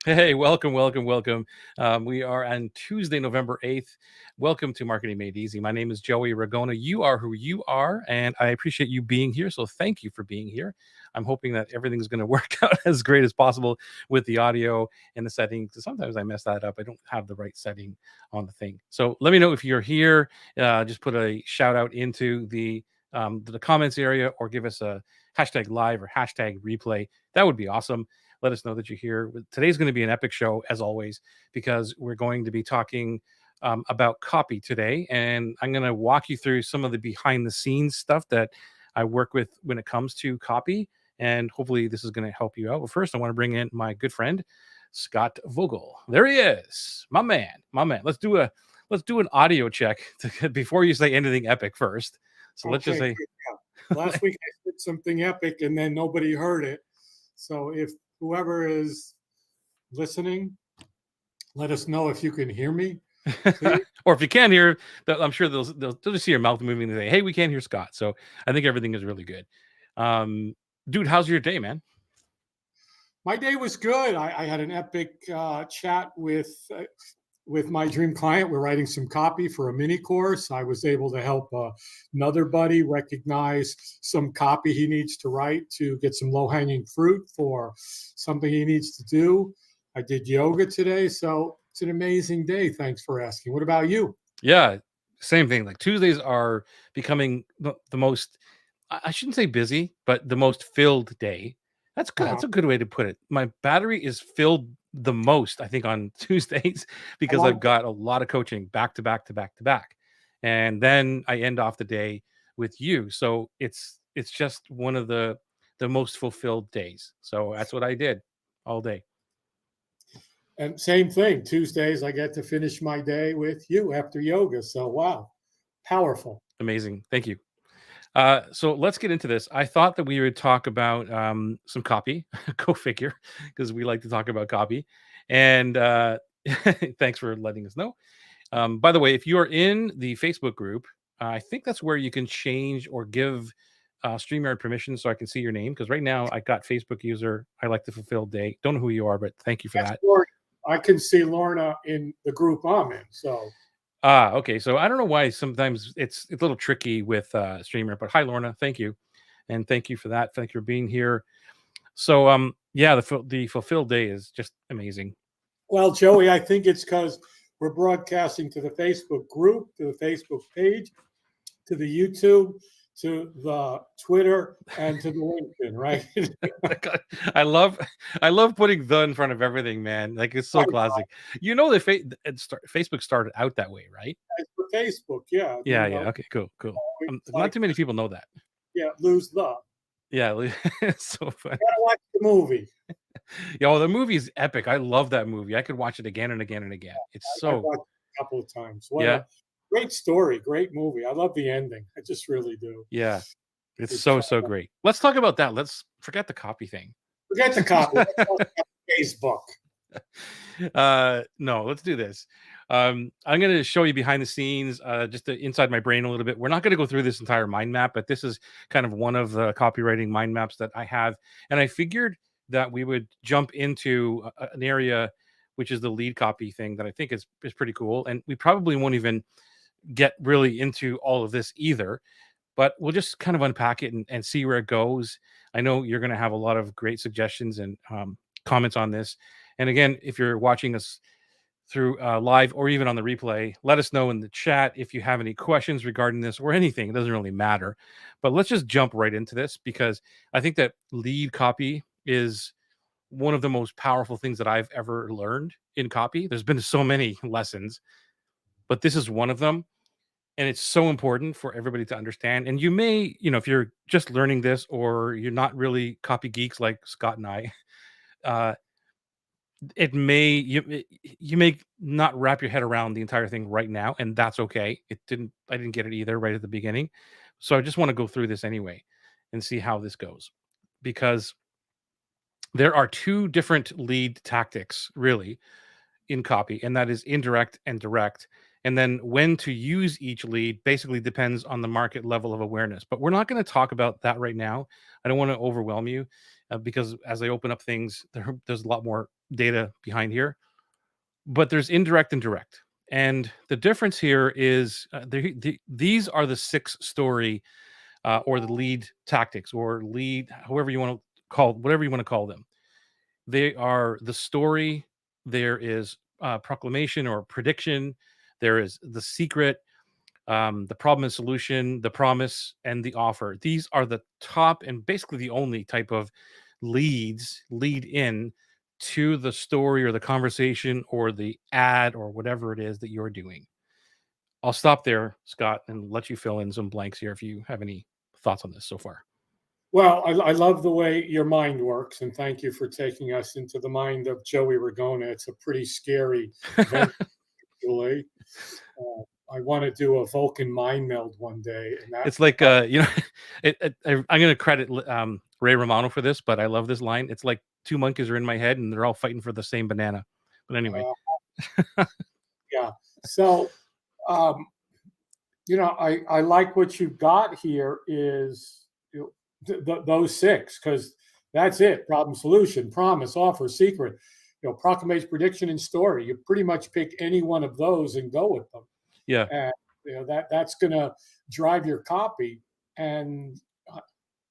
Hey, welcome, welcome, welcome. We are on Tuesday, November 8th. Welcome to Marketing Made Easy. My name is Joey Ragona. You are who you are, and I appreciate you being here. So thank you for being here. I'm hoping that everything's going to work out as great as possible with the audio and the settings. Sometimes I mess that up. I don't have the right setting on the thing. So let me know if you're here. Just put a shout out into the comments area or give us a hashtag live or hashtag replay. That would be awesome. Let us know that you're here. Today's going to be an epic show, as always, because we're going to be talking about copy today. And I'm going to walk you through some of the behind the scenes stuff that I work with when it comes to copy. And hopefully, this is going to help you out. But first, I want to bring in my good friend, Scott Vogel. There he is, my man, my man. Let's do an audio check before you say anything epic first. So let's just Okay, say, good. Yeah. Last week I said something epic and then nobody heard it. So if whoever is listening, let us know if you can hear me, please. or if you can't hear, I'm sure they'll just see your mouth moving and say, "Hey, we can't hear Scott." So I think everything is really good. Dude, how's your day, man? My day was good. I had an epic chat with my dream client. We're writing some copy for a mini course. I was able to help another buddy recognize some copy he needs to write to get some low hanging fruit for something he needs to do. I did yoga today. So it's an amazing day. Thanks for asking. What about you? Yeah, same thing. Like Tuesdays are becoming the most. I shouldn't say busy, but the most filled day. That's good. Uh-huh. That's a good way to put it. My battery is filled the most, I think, on Tuesdays I because like I've that. got a lot of coaching back to back to back to back, and then I end off the day with you. So it's just one of the most fulfilled days. So that's what I did all day. And same thing. Tuesdays, I get to finish my day with you after yoga. So, wow, powerful. Amazing. Thank you. So let's get into this. I thought that we would talk about some copy, go figure, because we like to talk about copy. And thanks for letting us know. By the way, if you are in the Facebook group, I think that's where you can change or give StreamYard permission so I can see your name. Because right now I got Facebook user. I like the fulfilled day. Don't know who you are, but thank you for That's that. Lorna. I can see Lorna in the group I'm in. So, Okay. So I don't know why sometimes it's a little tricky with StreamYard, but hi Lorna, thank you, and thank you for that. Thank you for being here. So, yeah, the fulfilled day is just amazing. well, Joey, I think it's because we're broadcasting to the Facebook group, to the Facebook page, to the YouTube, to the Twitter, and to the LinkedIn, right? I love putting the in front of everything, man. Like it's so classic. You know, Facebook started out that way, right? For Facebook, yeah. Yeah, yeah. Okay, cool, cool. It's Not like, too many people know that. yeah, lose the. Yeah, it's so funny. Gotta watch the movie. Yo, the movie is epic. I love that movie. I could watch it again and again and again. It's I've so watched it a couple of times. What yeah, a great story, great movie. I love the ending. I just really do. yeah. It's It's so great. Let's talk about that. Let's forget the copy thing. forget the copy. Let's talk about Facebook. No, let's do this. I'm going to show you behind the scenes, just inside my brain a little bit. We're not going to go through this entire mind map, but this is kind of one of the copywriting mind maps that I have. And I figured that we would jump into an area which is the lead copy thing that I think is pretty cool. And we probably won't even get really into all of this either, but we'll just kind of unpack it and see where it goes. I know you're going to have a lot of great suggestions and comments on this. And again, if you're watching us through live or even on the replay, let us know in the chat if you have any questions regarding this or anything. It doesn't really matter. But let's just jump right into this because I think that lead copy is one of the most powerful things that I've ever learned in copy. There's been so many lessons, but this is one of them. And it's so important for everybody to understand. And you may, if you're just learning this or you're not really copy geeks like Scott and I, uh, you may not wrap your head around the entire thing right now, and that's okay. I didn't get it either right at the beginning. So I just want to go through this anyway and see how this goes. Because there are two different lead tactics really in copy, and that is indirect and direct. And then when to use each lead basically depends on the market level of awareness. But we're not going to talk about that right now. I don't want to overwhelm you. because as I open up things, there's a lot more data behind here. But there's indirect and direct. And the difference here is these are the six story or the lead tactics or lead, however you want to call, whatever you want to call them. They are the story. There is proclamation or prediction. There is the secret, the problem and solution, the promise, and the offer. These are the top and basically the only type of lead in to the story or the conversation or the ad or whatever it is that you're doing. I'll stop there, Scott, and let you fill in some blanks here if you have any thoughts on this so far. Well, I love the way your mind works, and thank you for taking us into the mind of Joey Ragona. It's a pretty scary venture, Julie. I want to do a Vulcan mind meld one day, and that. It's like I'm going to credit Ray Romano for this, but I love this line. It's like two monkeys are in my head and they're all fighting for the same banana. But anyway, yeah. So, I like what you've got here is those six, because that's it: problem, solution, promise, offer, secret. Proclamation, prediction, and story. You pretty much pick any one of those and go with them. yeah. And that's going to drive your copy. And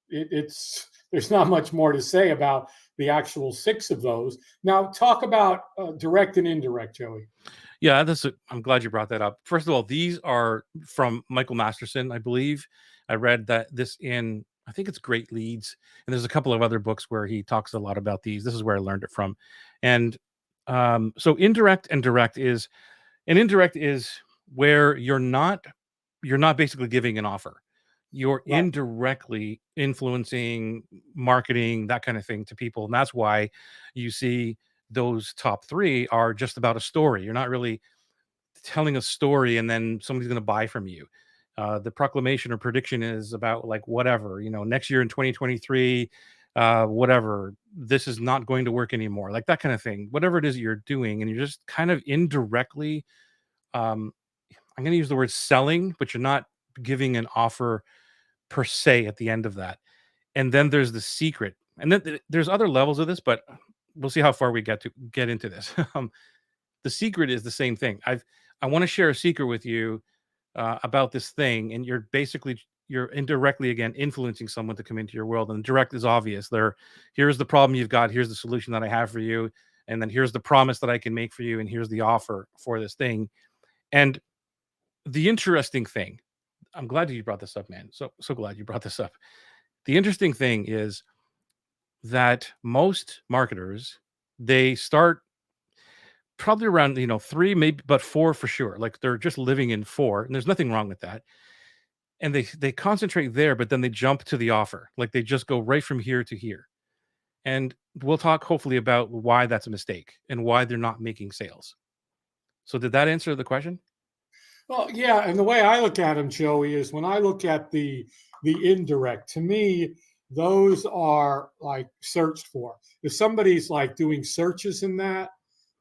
it's there's not much more to say about the actual six of those. Now, talk about direct and indirect, Joey. Yeah, I'm glad you brought that up. First of all, these are from Michael Masterson, I believe. I read that this in, I think it's Great Leads, and there's a couple of other books where he talks a lot about these. This is where I learned it from. And so indirect and direct is, and indirect is where you're not basically giving an offer. You're Right. indirectly influencing marketing, that kind of thing to people. And that's why you see those top three are just about a story. You're not really telling a story and then somebody's going to buy from you. The proclamation or prediction is about like whatever, next year in 2023, whatever, this is not going to work anymore, like that kind of thing. Whatever it is you're doing, and you're just kind of indirectly, I'm going to use the word selling, but you're not giving an offer per se at the end of that. And then there's the secret, and then there's other levels of this, but we'll see how far we get into this. The secret is the same thing. I want to share a secret with you about this thing, and you're indirectly again influencing someone to come into your world. And direct is obvious. Here's the problem you've got. Here's the solution that I have for you, and then here's the promise that I can make for you, and here's the offer for this thing. And the interesting thing, I'm glad you brought this up, man. So glad you brought this up. The interesting thing is that most marketers, they start probably around three, maybe, but four for sure. Like they're just living in four, and there's nothing wrong with that. And they concentrate there, but then they jump to the offer. Like they just go right from here to here. And we'll talk hopefully about why that's a mistake and why they're not making sales. So did that answer the question? Well, yeah, and the way I look at them, Joey, is when I look at the indirect, to me, those are like searched for. If somebody's like doing searches in that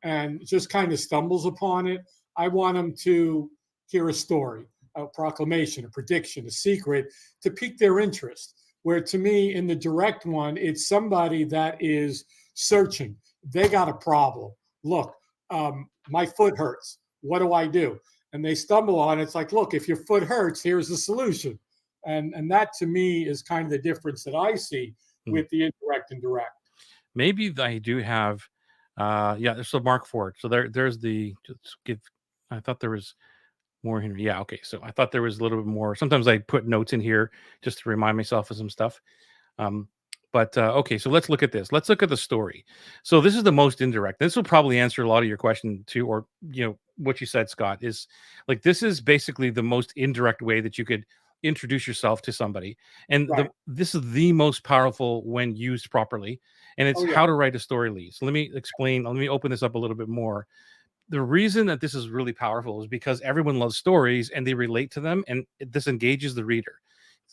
and just kind of stumbles upon it, I want them to hear a story, a proclamation, a prediction, a secret to pique their interest. Where to me, in the direct one, it's somebody that is searching. They got a problem. Look, my foot hurts. What do I do? And they stumble on it. It's like, look, if your foot hurts, here's the solution. And that to me is kind of the difference that I see with the indirect and direct. Maybe I do have, yeah. So Mark Ford. So there's the. Just give. I thought there was more here. Yeah. Okay. So I thought there was a little bit more. Sometimes I put notes in here just to remind myself of some stuff. Um, but okay. So let's look at this. Let's look at the story. So this is the most indirect. This will probably answer a lot of your question too, or what you said, Scott, is like this is basically the most indirect way that you could introduce yourself to somebody, and Right. this is the most powerful when used properly, and it's Oh, yeah. how to write a story lead. So let me explain. Let me open this up a little bit more. The reason that this is really powerful is because everyone loves stories and they relate to them, and this engages the reader.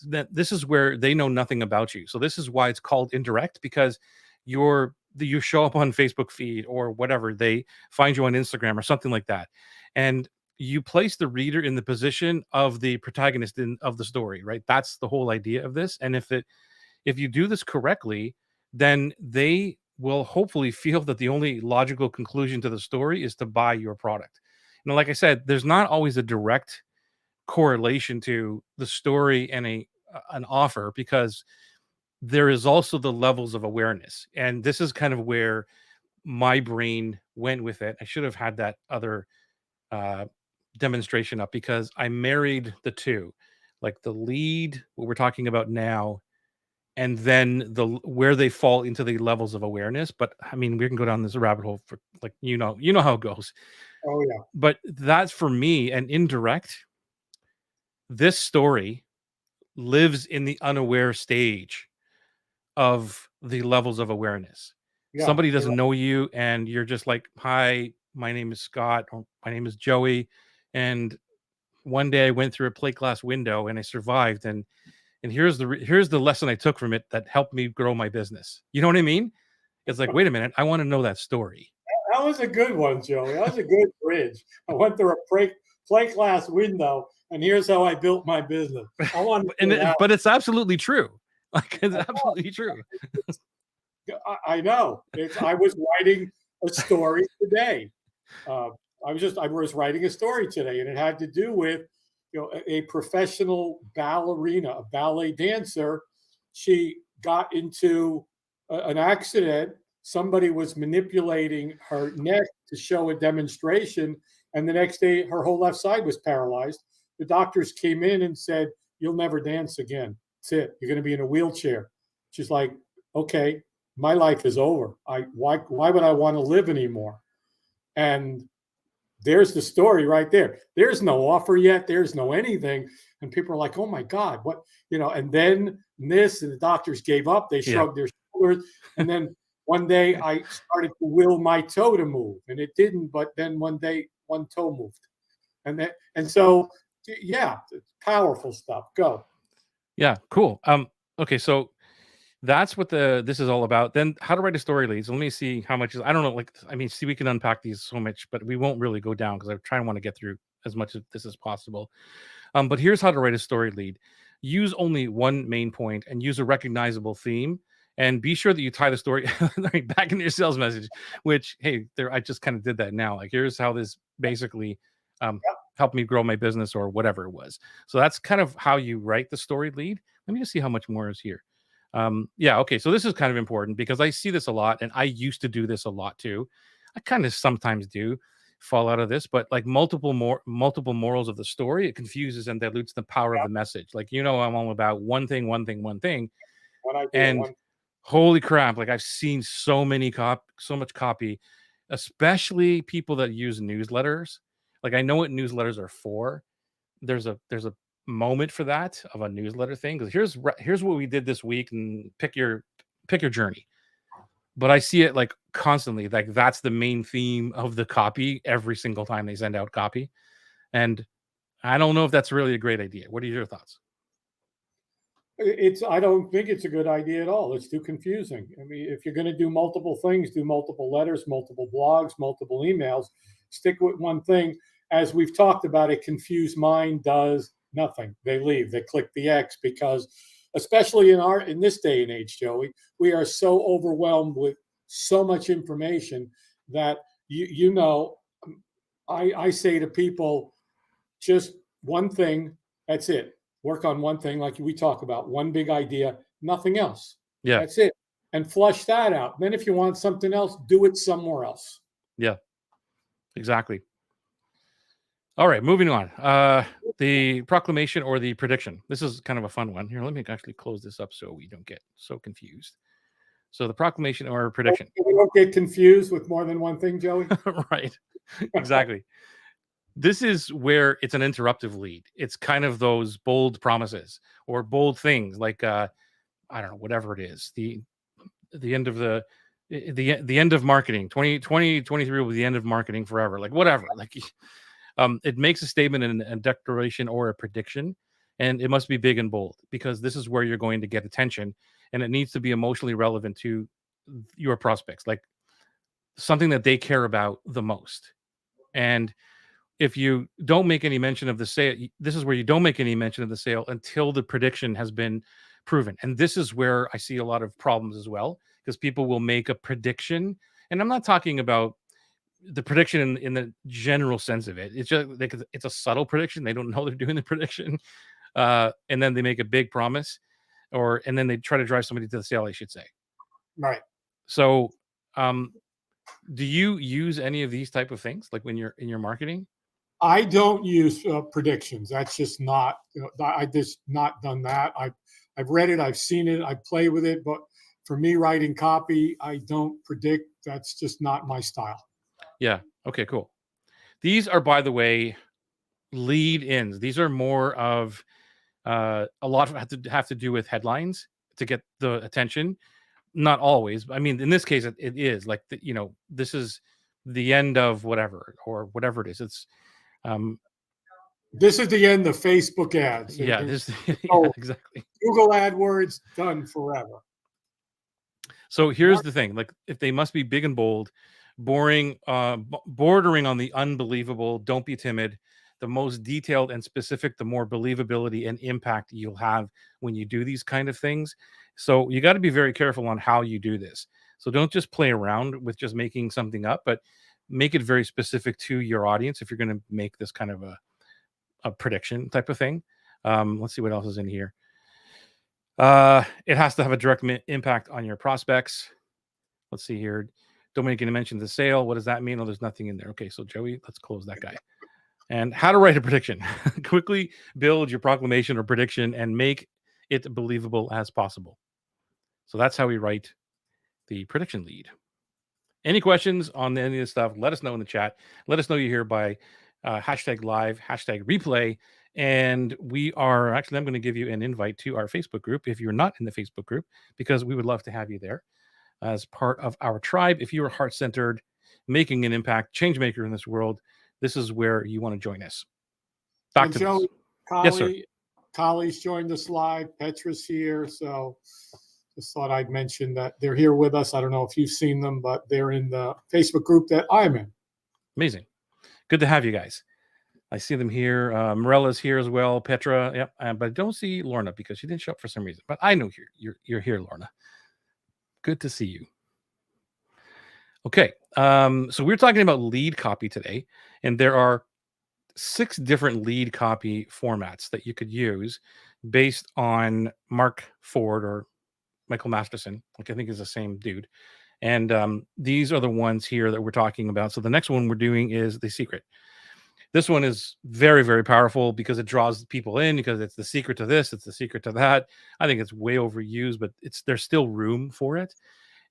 That this is where they know nothing about you. So this is why it's called indirect, because you show up on Facebook feed or whatever, they find you on Instagram or something like that, and you place the reader in the position of the protagonist of the story, right? That's the whole idea of this. And if you do this correctly, then they will hopefully feel that the only logical conclusion to the story is to buy your product. Like I said, there's not always a direct correlation to the story and an offer, because there is also the levels of awareness. And this is kind of where my brain went with it. I should have had that other uh, demonstration up, because I married the two, like the lead, what we're talking about now, and then where they fall into the levels of awareness. But I mean, we can go down this rabbit hole for, like, how it goes. Oh yeah. But that's for me an indirect. This story lives in the unaware stage of the levels of awareness. Yeah. Somebody You're doesn't know you, and you're just like, "Hi, my name is Scott, or my name is Joey, and one day I went through a plate glass window and I survived, and here's the lesson I took from it that helped me grow my business." You know what I mean? It's like, wait a minute, I want to know that story. That was a good one, Joey. That was a good bridge. I went through a plate glass window, and here's how I built my business. I want to But it's absolutely true. Like, it's absolutely true. I know. I was writing a story today. I was writing a story today, and it had to do with a professional ballerina, a ballet dancer. She got into an accident. Somebody was manipulating her neck to show a demonstration, and the next day her whole left side was paralyzed. The doctors came in and said, "You'll never dance again. That's it. You're going to be in a wheelchair." She's like, "Okay, my life is over. Why would I want to live anymore?" And there's the story right there. There's no offer yet. There's no anything. And people are like, "Oh my God, what?" And then this, and the doctors gave up. They shrugged their shoulders. And then one day I started to will my toe to move, and it didn't. But then one day, one toe moved. And so, yeah, it's powerful stuff. Go. Yeah, cool. Okay, so that's what this is all about. Then how to write a story leads. Let me see how much is, I don't know. Like, I mean, see, we can unpack these so much, but we won't really go down, because I try and want to get through as much of this as possible. But here's how to write a story lead. Use only one main point and use a recognizable theme. And be sure that you tie the story back into your sales message, which, hey, I just kind of did that now. Like, here's how this basically helped me grow my business, or whatever it was. So that's kind of how you write the story lead. Let me just see how much more is here. Yeah, okay. So this is kind of important, because I see this a lot, and I used to do this a lot too. I kind of sometimes do fall out of this, but like multiple morals of the story, it confuses and dilutes the power of the message. Like, I'm all about one thing, one thing, one thing. And holy crap, like, I've seen so much copy, especially people that use newsletters. Like, I know what newsletters are for. There's a moment for that, of a newsletter thing, because here's what we did this week, and pick your journey. But I see it like constantly, like that's the main theme of the copy every single time they send out copy. And I don't know if that's really a great idea. What are your thoughts? I don't think it's a good idea at all. It's too confusing. I mean, if you're going to do multiple things, do multiple letters, multiple blogs, multiple emails, stick with one thing. As we've talked about, a confused mind does nothing. They leave, they click the X, because especially in this day and age, Joey, we are so overwhelmed with so much information that I say to people, just one thing, that's it. Work on one thing, like we talk about, one big idea, nothing else. Yeah. That's it. And flush that out. Then if you want something else, do it somewhere else. Yeah, exactly. All right, moving on. The proclamation or the prediction. This is kind of a fun one. Here, let me actually close this up so we don't get so confused. So the proclamation or prediction. We don't get confused with more than one thing, Joey. Right. Exactly. This is where it's an interruptive lead. It's kind of those bold promises or bold things, like I don't know, whatever it is. The end of the end of marketing. 2023 will be the end of marketing forever. Like, whatever. Like, it makes a statement and a declaration or a prediction, and it must be big and bold, because this is where you're going to get attention, and it needs to be emotionally relevant to your prospects, like something that they care about the most. And if you don't make any mention of the sale, this is where you don't make any mention of the sale until the prediction has been proven. And this is where I see a lot of problems as well, because people will make a prediction, and I'm not talking about the prediction in the general sense of it. It's just like it's a subtle prediction. They don't know they're doing the prediction, and then they make a big promise, and then they try to drive somebody to the sale, I should say. Right. So, um, do you use any of these type of things like when you're in your marketing? I don't use predictions. That's just not. I just not done that. I've read it. I've seen it. I play with it. But for me, writing copy, I don't predict. That's just not my style. Yeah. Okay. Cool. These are, by the way, lead ins. These are more of a lot of have to do with headlines to get the attention. Not always. I mean, in this case, it is like this is the end of whatever or whatever it is. It's um This is the end of Facebook ads. yeah, this yeah, Oh, exactly. Google AdWords done forever. So here's the thing: like, if they must be big and bold, boring, bordering on the unbelievable. Don't be timid. The most detailed and specific, the more believability and impact you'll have when you do these kind of things. So you got to be very careful on how you do this. So don't just play around with just making something up, but make it very specific to your audience if you're going to make this kind of a prediction type of thing. Let's see what else is in here. It has to have a direct impact on your prospects. Let's see here. Don't make any mention of the sale. What does that mean? Oh, there's nothing in there. Okay, so Joey, let's close that guy. And how to write a prediction. Quickly build your proclamation or prediction and make it believable as possible. So that's how we write the prediction lead. Any questions on any of this stuff, let us know in the chat. Let us know you're here by hashtag live, hashtag replay. And we are actually, I'm going to give you an invite to our Facebook group if you're not in the Facebook group, because we would love to have you there as part of our tribe. If you are heart-centered, making an impact, change maker in this world, this is where you want to join us. Back and to Joe, this. Collie, Yes, sir. Collie's joined us live. Petra's here. So just thought I'd mention that they're here with us. I don't know if you've seen them, but they're in the Facebook group that I'm in. Amazing. Good to have you guys. I see them here. Morella's here as well. Petra. Yep. But I don't see Lorna because she didn't show up for some reason. But I know you're here, Lorna. Good to see you. Okay. So we're talking about lead copy today, and there are 6 different lead copy formats that you could use based on Mark Ford or Michael Masterson, like I think is the same dude. And these are the ones here that we're talking about. So the next one we're doing is The Secret. This one is very, very powerful because it draws people in, because it's the secret to this, it's the secret to that. I think it's way overused, but there's still room for it.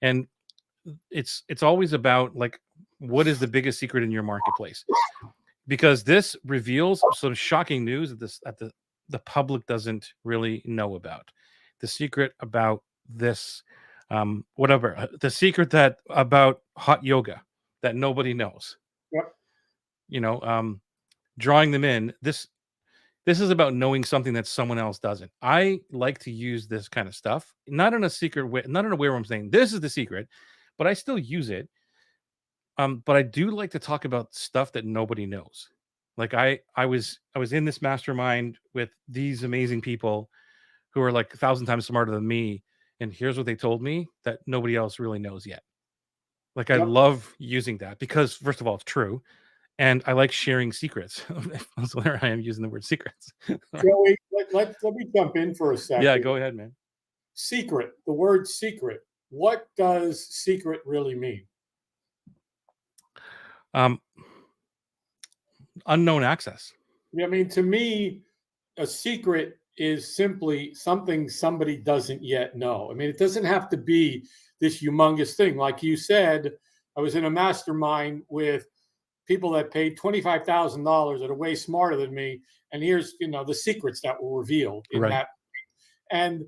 And it's always about, like, what is the biggest secret in your marketplace? Because this reveals some shocking news that the public doesn't really know about. The secret about this, whatever, the secret that about hot yoga that nobody knows. Yep. Drawing them in. This is about knowing something that someone else doesn't. I like to use this kind of stuff, not in a secret way, not in a way where I'm saying this is the secret, but I still use it. But I do like to talk about stuff that nobody knows. Like I was in this mastermind with these amazing people who are like 1,000 times smarter than me, and here's what they told me that nobody else really knows yet. Like, I Yep. love using that because, first of all, it's true, and I like sharing secrets. So there I am using the word secrets. Joey, let me jump in for a second. Yeah, go ahead, man. Secret, the word secret. What does secret really mean? Unknown access. I mean, to me, a secret is simply something somebody doesn't yet know. I mean, it doesn't have to be this humongous thing. Like you said, I was in a mastermind with people that paid $25,000 that are way smarter than me. And here's, the secrets that were revealed in Right. that. And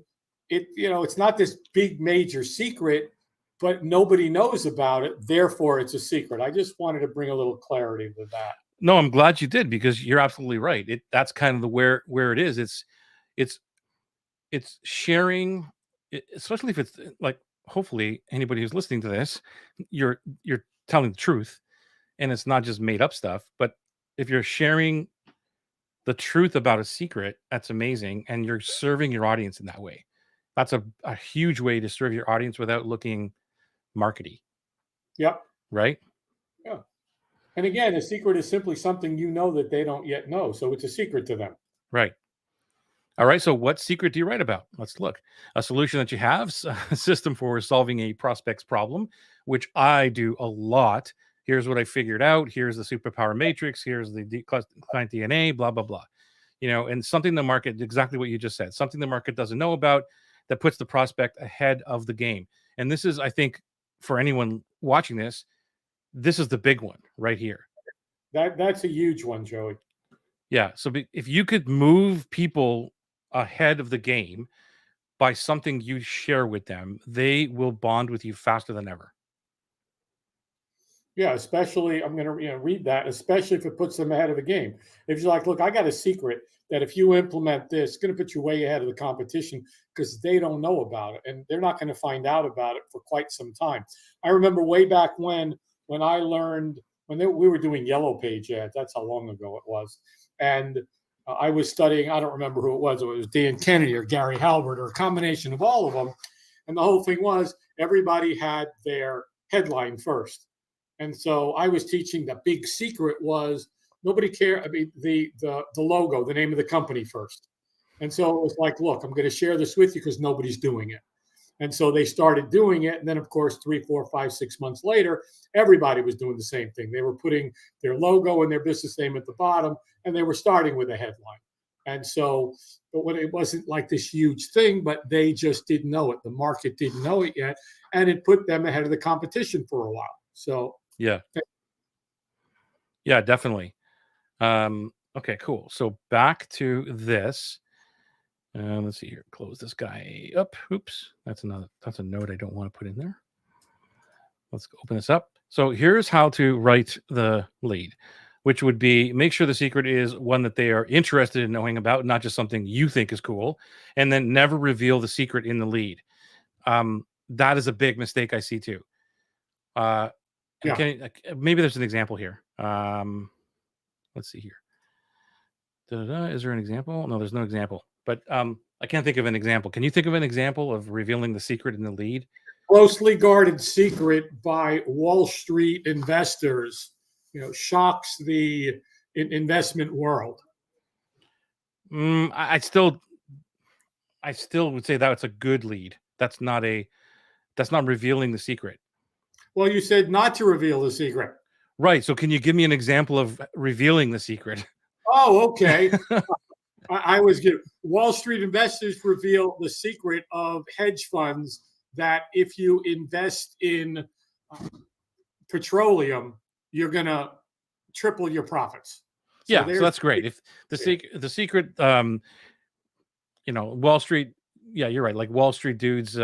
it's not this big major secret, but nobody knows about it. Therefore, it's a secret. I just wanted to bring a little clarity to that. No, I'm glad you did, because you're absolutely right. That's kind of the where it is. It's sharing, especially if it's like, hopefully anybody who's listening to this, you're telling the truth, and it's not just made up stuff. But if you're sharing the truth about a secret, that's amazing, and you're serving your audience in that way. That's a huge way to serve your audience without looking markety, Yep. right? Yeah. And again, a secret is simply something you know that they don't yet know. So it's a secret to them. Right. All right. So, what secret do you write about? Let's look. A solution that you have, a system for solving a prospect's problem, which I do a lot. Here's what I figured out. Here's the superpower matrix. Here's the client DNA, blah, blah, blah. And something the market, exactly what you just said, something the market doesn't know about that puts the prospect ahead of the game. And this is, I think, for anyone watching this is the big one right here. That's a huge one, Joey. Yeah. So if you could move people ahead of the game by something you share with them, they will bond with you faster than ever. Yeah, especially I'm going to read that, especially if it puts them ahead of the game. If you're like, look, I got a secret that if you implement this, it's going to put you way ahead of the competition because they don't know about it and they're not going to find out about it for quite some time. I remember way back when I learned we were doing yellow page ads. That's how long ago it was, and I was studying. I don't remember who it was. It was Dan Kennedy or Gary Halbert or a combination of all of them. And the whole thing was everybody had their headline first. And so I was teaching the big secret was nobody cared. I mean, the logo, the name of the company first. And so it was like, look, I'm going to share this with you because nobody's doing it. And so they started doing it. And then, of course, 3, 4, 5, 6 months later, everybody was doing the same thing. They were putting their logo and their business name at the bottom, and they were starting with a headline. And so, but when it wasn't like this huge thing, but they just didn't know it. The market didn't know it yet. And it put them ahead of the competition for a while. So, yeah. Yeah, definitely. Okay, cool. So back to this. Let's see here. Close this guy up. Oops. That's a note I don't want to put in there. Let's open this up. So here's how to write the lead, which would be make sure the secret is one that they are interested in knowing about, not just something you think is cool, and then never reveal the secret in the lead. That is a big mistake I see too. yeah. Maybe there's an example here. Let's see here. Is there an example? No, there's no example. But I can't think of an example. Can you think of an example of revealing the secret in the lead? Closely guarded secret by Wall Street investors, shocks the investment world. I still would say that it's a good lead. That's not revealing the secret. Well, you said not to reveal the secret. Right. So can you give me an example of revealing the secret? Oh, okay. I was getting Wall Street investors reveal the secret of hedge funds that if you invest in petroleum, you're going to triple your profits. So that's great. If the secret, Wall Street, yeah, you're right. Like Wall Street dudes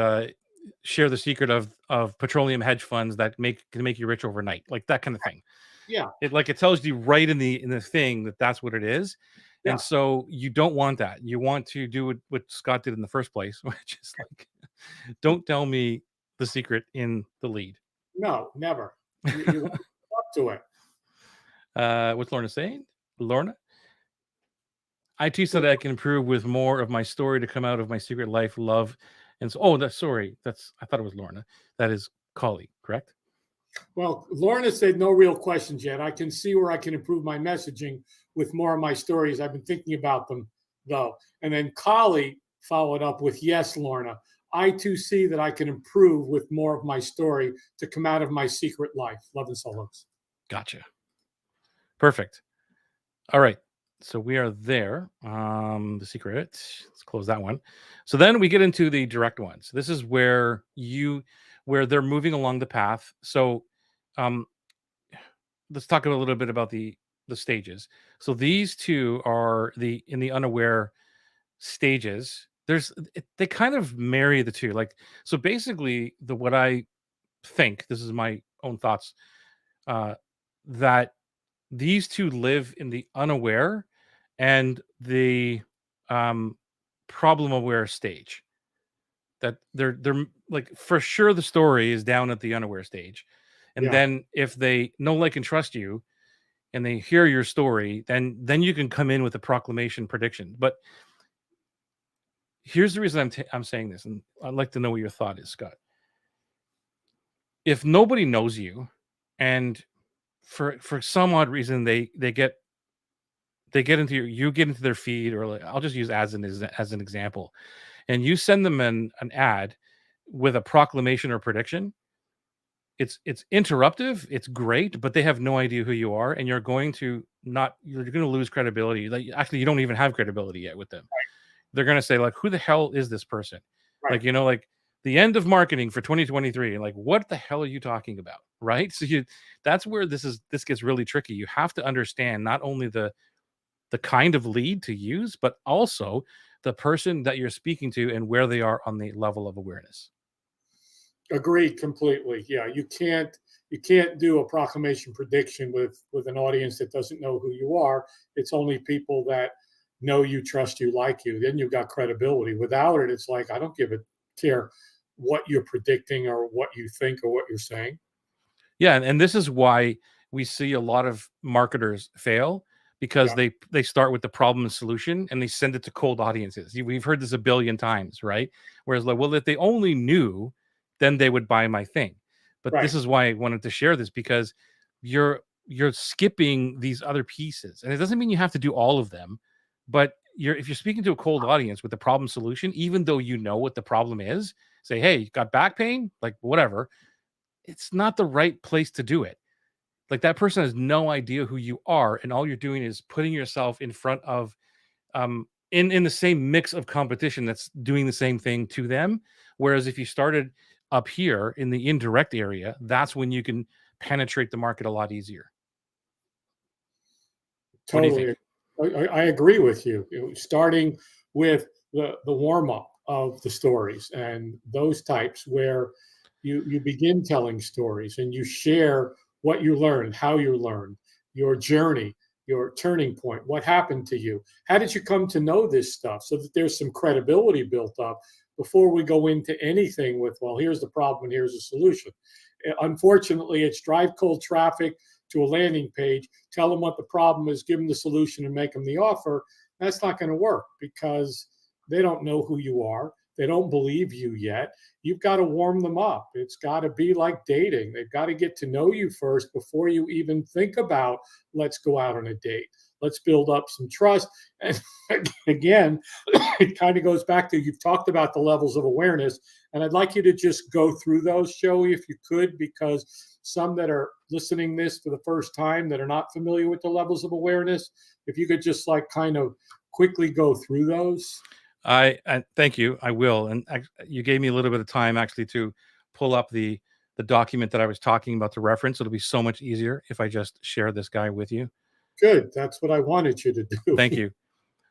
share the secret of petroleum hedge funds that can make you rich overnight, like that kind of thing. Yeah. It tells you right in the thing that's what it is. Yeah. And so you don't want that. You want to do what Scott did in the first place, which is like, don't tell me the secret in the lead. No, never. You want up to it. What's Lorna saying? Lorna? I teach that I can improve with more of my story to come out of my secret life, love. And so, I thought it was Lorna. That is Collie, correct? Well, Lorna said no real questions yet. I can see where I can improve my messaging with more of my stories. I've been thinking about them, though. And then Collie followed up with, yes, Lorna, I too see that I can improve with more of my story to come out of my secret life. Love and solos. Gotcha. Perfect. All right. So we are there. The secret. Let's close that one. So then we get into the direct ones. This is where they're moving along the path. So let's talk a little bit about the stages. So these two are in the unaware stages. They kind of marry the two. Like, so basically what I think, this is my own thoughts, that these two live in the unaware and the problem aware stage. That they're like, for sure the story is down at the unaware stage. And then if they know, like, and trust you and they hear your story, then you can come in with a proclamation prediction. But Here's the reason I'm saying this, and I'd like to know what your thought is, Scott. If nobody knows you, and for some odd reason they get into you get into their feed, or like, I'll just use as an example, and you send them an ad with a proclamation or prediction. It's interruptive, it's great, but they have no idea who you are, and you're going to lose credibility. Like, actually, you don't even have credibility yet with them. They're going to say, like, who the hell is this person? Right. Like, like the end of marketing for 2023. Like, what the hell are you talking about? Right. So that's where this gets really tricky. You have to understand not only the kind of lead to use, but also the person that you're speaking to and where they are on the level of awareness. Agreed completely. Yeah, you can't do a proclamation prediction with an audience that doesn't know who you are. It's only people that know you, trust you, like you. Then you've got credibility. Without it, it's like I don't give a care what you're predicting or what you think or what you're saying. Yeah, and this is why we see a lot of marketers fail, because Yeah, they start with the problem and solution and they send it to cold audiences. We've heard this a billion times, right? Whereas, like, well, if they only knew, then they would buy my thing. But this right. is why I wanted to share this, because you're skipping these other pieces, and it doesn't mean you have to do all of them. But if you're speaking to a cold audience with the problem solution, even though you know what the problem is, say, hey, you got back pain, like whatever, it's not the right place to do it. Like, that person has no idea who you are, and all you're doing is putting yourself in front of in the same mix of competition that's doing the same thing to them. Whereas if you started up here in the indirect area, that's when you can penetrate the market a lot easier. What do you Totally. think? I agree with you. Starting with the warm up of the stories and those types where you begin telling stories and you share what you learned, how you learned, your journey, your turning point, what happened to you, how did you come to know this stuff, so that there's some credibility built up before we go into anything with, well, here's the problem and here's the solution. Unfortunately, it's drive cold traffic to a landing page, tell them what the problem is, give them the solution, and make them the offer. That's not going to work because they don't know who you are. They don't believe you yet. You've got to warm them up. It's got to be like dating. They've got to get to know you first before you even think about, let's go out on a date. Let's build up some trust. And again, it kind of goes back to, you've talked about the levels of awareness. And I'd like you to just go through those, Joey, if you could, because some that are listening this for the first time that are not familiar with the levels of awareness, if you could just like kind of quickly go through those. I thank you. I will. And you gave me a little bit of time actually to pull up the document that I was talking about to reference. It'll be so much easier if I just share this guy with you. Good. That's what I wanted you to do. Thank you.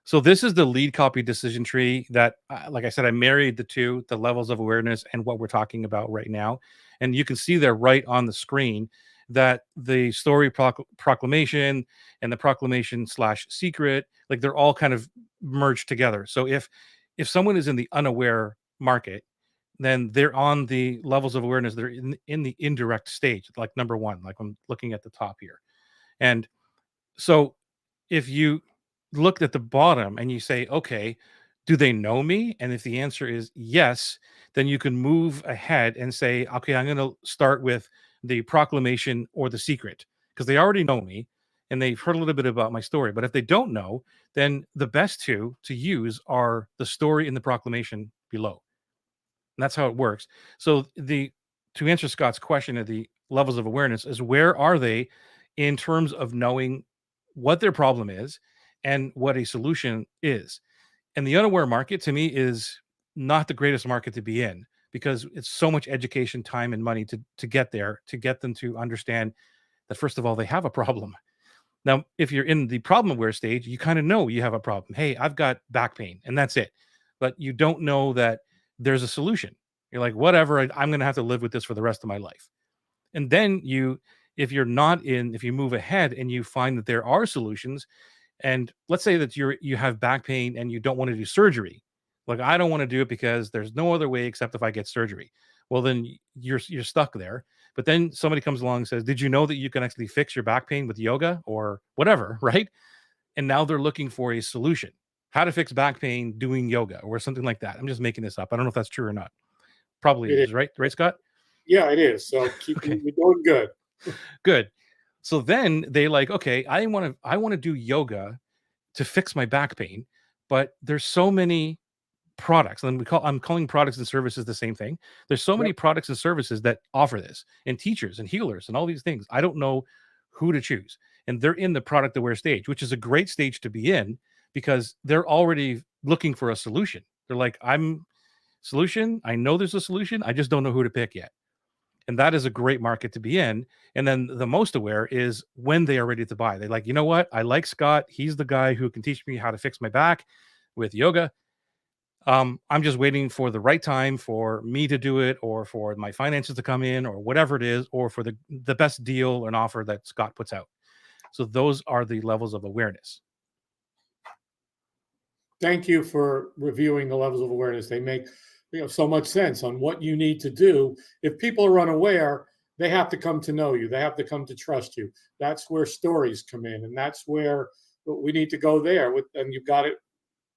So this is the lead copy decision tree that, like I said, I married the levels of awareness and what we're talking about right now. And you can see there right on the screen that the story proclamation and the proclamation slash secret, like, they're all kind of merged together. So if someone is in the unaware market, then they're on the levels of awareness. They're in the indirect stage, like number one, like I'm looking at the top here. And so if you looked at the bottom and you say, okay, do they know me? And if the answer is yes, then you can move ahead and say, okay, I'm going to start with the proclamation or the secret, because they already know me and they've heard a little bit about my story. But if they don't know, then the best two to use are the story and the proclamation below. And that's how it works. So to answer Scott's question of the levels of awareness is, where are they in terms of knowing what their problem is and what a solution is? And the unaware market to me is not the greatest market to be in, because it's so much education, time, and money to get there, to get them to understand that first of all they have a problem. Now, if you're in the problem aware stage, you kind of know you have a problem. Hey, I've got back pain, and that's it. But you don't know that there's a solution. You're like, whatever, I'm going to have to live with this for the rest of my life. And then if you move ahead and you find that there are solutions, and let's say that you have back pain and you don't want to do surgery. Like, I don't want to do it because there's no other way except if I get surgery. Well, then you're stuck there. But then somebody comes along and says, "Did you know that you can actually fix your back pain with yoga or whatever?" Right? And now they're looking for a solution. how to fix back pain doing yoga or something like that. I'm just making this up. I don't know if that's true or not. Probably It is. is, right? Right, Scott? Yeah, it is. So Okay, you're doing good. good. So then they like, okay, I want to do yoga to fix my back pain, but there's so many products, and I'm calling products and services the same thing. There's so Yep. many products and services that offer this, and teachers and healers and all these things. I don't know who to choose. And they're in the product aware stage, which is a great stage to be in because they're already looking for a solution. They're like, I'm solution. I know there's a solution. I just don't know who to pick yet. And that is a great market to be in. And then the most aware is when they are ready to buy. They're like, you know what? I like Scott. He's the guy who can teach me how to fix my back with yoga. I'm just waiting for the right time for me to do it, or for my finances to come in, or whatever it is, or for the best deal or an offer that Scott puts out. So those are the levels of awareness. Thank you for reviewing the levels of awareness. They make so much sense on what you need to do. If people are unaware, they have to come to know you. They have to come to trust you. That's where stories come in, and that's where we need to go there. And you've got it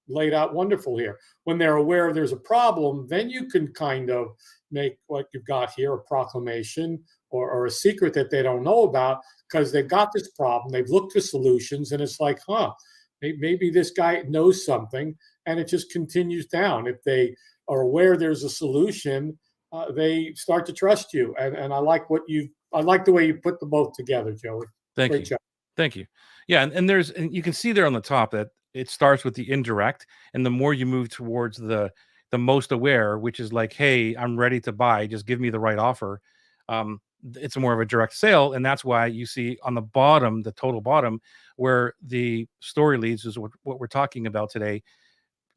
laid out wonderful here. When they're aware there's a problem, then you can kind of make what you've got here a proclamation, or a secret that they don't know about, because they've got this problem. They've looked for solutions, and it's like, huh, maybe this guy knows something, and it just continues down. If they are aware there's a solution, they start to trust you. And I like the way you put them both together, Joey. Thank Great you. job. Thank you. Yeah, and you can see there on the top that it starts with the indirect, and the more you move towards the most aware, which is like, hey, I'm ready to buy, just give me the right offer. It's more of a direct sale, and that's why you see on the bottom, the total bottom, where the story leads is what we're talking about today.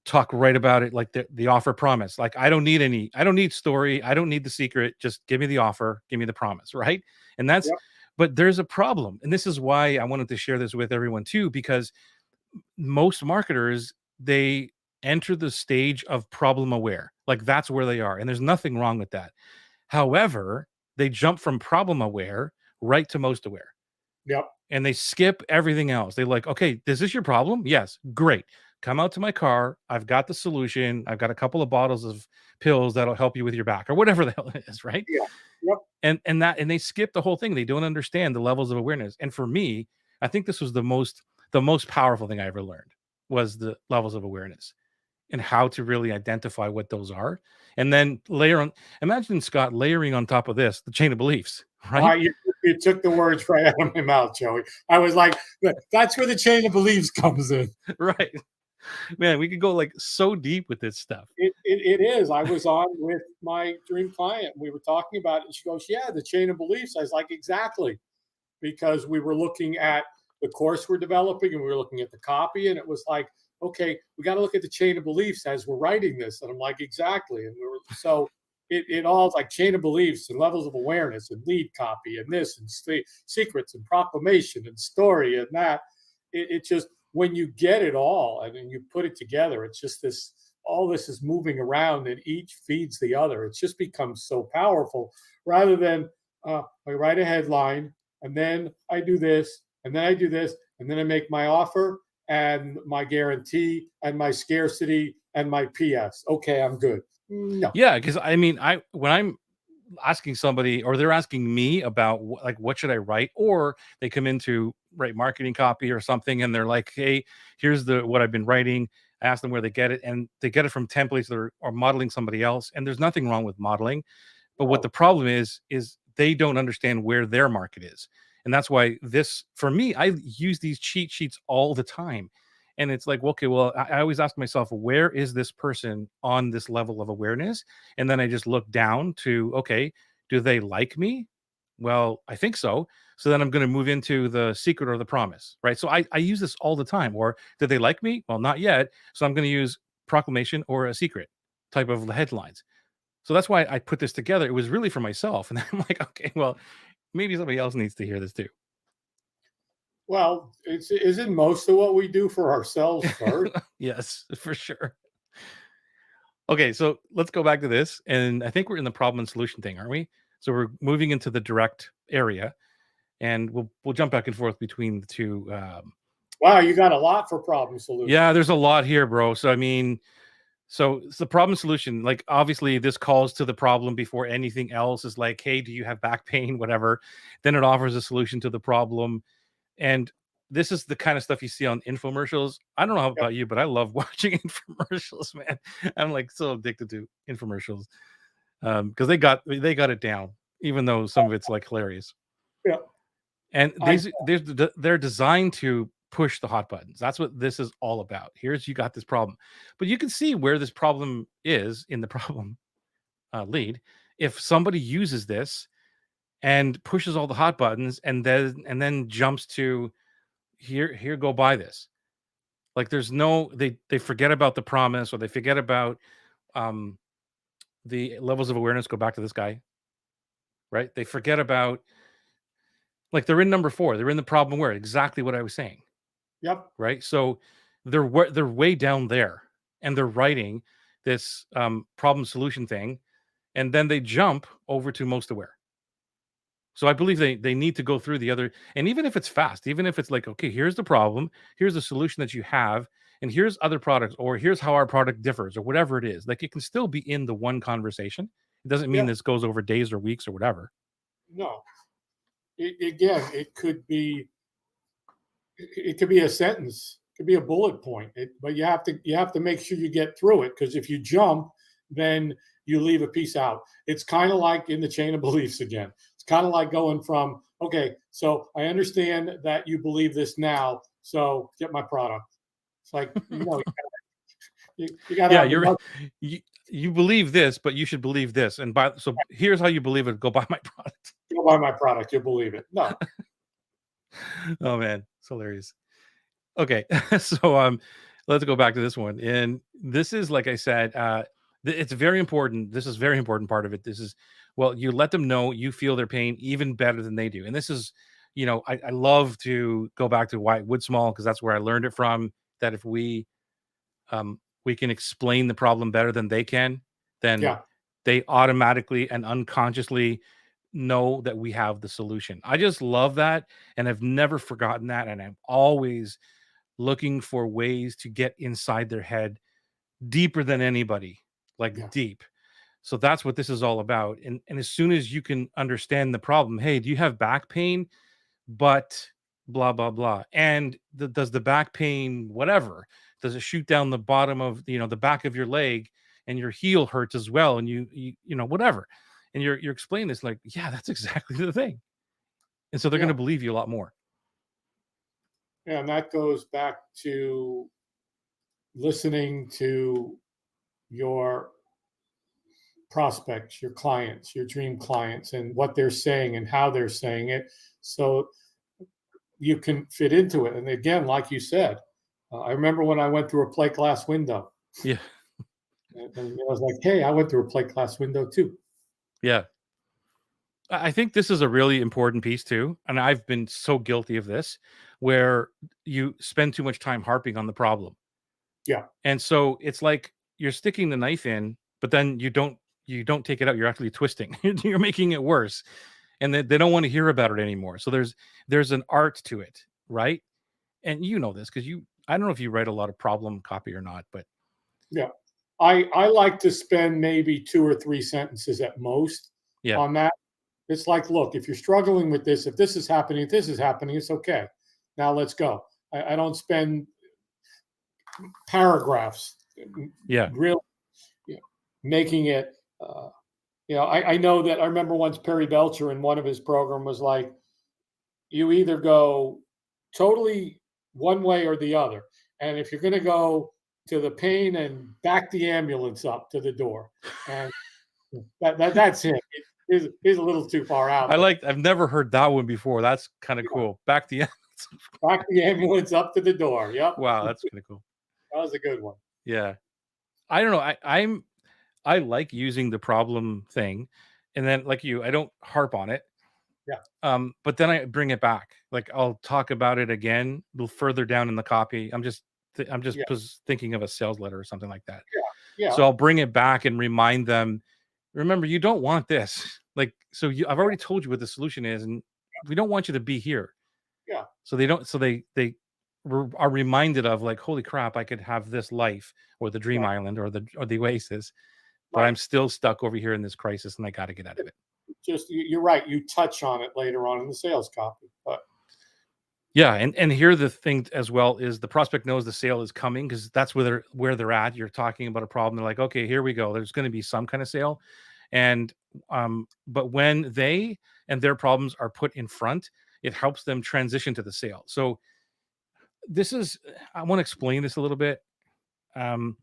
Talk right about it, like the offer promise. Like I don't need story, I don't need the secret. Just give me the offer, give me the promise, right? And that's Yep. but there's a problem, and this is why I wanted to share this with everyone too, because most marketers, they enter the stage of problem aware. Like that's where they are, and there's nothing wrong with that. However, they jump from problem aware right to most aware, Yep. and they skip everything else. They like, okay, is this your problem? Yes, great. Come out to my car. I've got the solution. I've got a couple of bottles of pills that'll help you with your back or whatever the hell it is, right? Yeah. Yep. And they skip the whole thing. They don't understand the levels of awareness. And for me, I think this was the most powerful thing I ever learned was the levels of awareness and how to really identify what those are. And then layer on, imagine Scott layering on top of this the chain of beliefs, right? You took the words right out of my mouth, Joey. I was like, that's where the chain of beliefs comes in. Right. Man, we could go like so deep with this stuff. It is. I was on with my dream client. We were talking about it. And she goes, yeah, the chain of beliefs. I was like, exactly. Because we were looking at the course we're developing, and we were looking at the copy. And it was like, okay, we got to look at the chain of beliefs as we're writing this. And I'm like, exactly. And we were, so it all like chain of beliefs and levels of awareness and lead copy and this and secrets and proclamation and story and that. It just, when you get it all and then you put it together, it's just this, all this is moving around and each feeds the other. It's just becomes so powerful, rather than I write a headline and then I do this and then I do this and then I make my offer and my guarantee and my scarcity and my PS. Okay, I'm good. No. Yeah, because I mean, I when I'm asking somebody or they're asking me about like what should I write, or they come into write marketing copy or something, and they're like, hey, here's the what I've been writing. I ask them where they get it, and they get it from templates that are modeling somebody else. And there's nothing wrong with modeling, but what the Oh, problem is they don't understand where their market is. And that's why this, for me, I use these cheat sheets all the time. And it's like, okay, well, I always ask myself, where is this person on this level of awareness? And then I just look down to, okay, do they like me? Well, I think so. So then I'm going to move into the secret or the promise, right? So I use this all the time. Or did they like me? Well, not yet. So I'm going to use proclamation or a secret type of headlines. So that's why I put this together. It was really for myself. And I'm like, okay, well, maybe somebody else needs to hear this too. well, isn't most of what we do for ourselves first? Yes, for sure. Okay, so let's go back to this. And I think we're in the problem and solution thing, aren't we? So we're moving into the direct area, and we'll jump back and forth between the two Wow, you got a lot for problem Yeah, solution. there's a lot here, bro. So I mean, so it's the problem solution. Like obviously this calls to the problem before anything else is like, hey, do you have back pain? Whatever. Then it offers a solution to the problem. And this is the kind of stuff you see on infomercials. I don't know Yep, about you, but I love watching infomercials, man. I'm like so addicted to infomercials. Because they got it down, even though some of it's like hilarious. yep. And I they're designed to push the hot buttons. That's what this is all about. Here's you got this problem, but you can see where this problem is in the problem lead. If somebody uses this and pushes all the hot buttons, and then jumps to here go buy this. Like there's no they forget about the promise, or they forget about um, the levels of awareness. Go back to this guy, right? They forget about like they're in number four. They're in the problem where exactly what I was saying. Yep, Right? So they're way down there, and they're writing this problem solution thing, and then they jump over to most aware. So I believe they need to go through the other, and even if it's fast, even if it's like, okay, here's the problem, here's the solution that you have, and here's other products, or here's how our product differs, or whatever it is. Like it can still be in the one conversation. It doesn't mean yep. this goes over days or weeks or whatever. No, again, it could be a sentence, it could be a bullet point, but you have to make sure you get through it, because if you jump, then you leave a piece out. It's kind of like in the chain of beliefs again. It's kind of like going from, okay, so I understand that you believe this now, so get my product. It's like, you got to Yeah, have the you're nut you, you believe this, but you should believe this. And so here's how you believe it. Go buy my product. to buy my product, you'll believe it. No, Oh man, it's hilarious. Okay, so let's go back to this one. And this is like I said, it's very important. This is very important part of it. This is well, you let them know you feel their pain even better than they do. And this is, I love to go back to Wyatt Woodsmall because that's where I learned it from. That if we can explain the problem better than they can, then yeah, they automatically and unconsciously know that we have the solution. I just love that. And I've never forgotten that. And I'm always looking for ways to get inside their head deeper than anybody, like yeah, deep. So that's what this is all about. And as soon as you can understand the problem, hey, do you have back pain? But blah blah blah. And does the back pain whatever? Does it shoot down the bottom of the back of your leg, and your heel hurts as well, and whatever. And you're explaining this like, yeah, that's exactly the thing. And so they're going yeah. to believe you a lot more. Yeah, and that goes back to listening to your prospects, your clients, your dream clients, and what they're saying and how they're saying it. So you can fit into it. And again, like you said, I remember when I went through a plate glass window, Yeah. and I was like, hey, I went through a plate glass window too. Yeah. I think this is a really important piece too, and I've been so guilty of this, where you spend too much time harping on the problem, Yeah, and so it's like you're sticking the knife in, but then you don't take it out. You're actually twisting. You're making it worse, and they don't want to hear about it anymore. So there's an art to it, right? And you know this because I don't know if you write a lot of problem copy or not, but yeah. I like to spend maybe 2 or 3 sentences at most yeah, on that. It's like, look, if you're struggling with this, if this is happening, if this is happening, it's okay. Now let's go. I don't spend paragraphs yeah, really, you know, making it. I know that I remember once Perry Belcher in one of his program was like, you either go totally one way or the other, and if you're going to go to the pain and back the ambulance up to the door, and that's it. He's a little too far out there. I've never heard that one before. That's kind of Yeah, cool. Back to you. back the ambulance up to the door. Yep, Wow, that's kind of cool. that was a good one. Yeah. I don't know. I like using the problem thing, and then like you, I don't harp on it. Yeah, But then I bring it back. Like I'll talk about it again a little further down in the copy. I'm just yeah, thinking of a sales letter or something like that. yeah, So yeah, I'll bring it back and remind them, remember, you don't want this. Like, so I've already told you what the solution is, and we don't want you to be here. yeah, So they don't. So they are reminded of, like, holy crap, I could have this life or the dream Right. island or the oasis, but I'm Right. still stuck over here in this crisis and I got to get out of it. Just you're right. You touch on it later on in the sales copy, but Yeah, and here the thing as well is the prospect knows the sale is coming because that's where they're at. You're talking about a problem. They're like, okay, here we go. There's going to be some kind of sale, and but when they and their problems are put in front, it helps them transition to the sale. So this is I want to explain this a little bit um,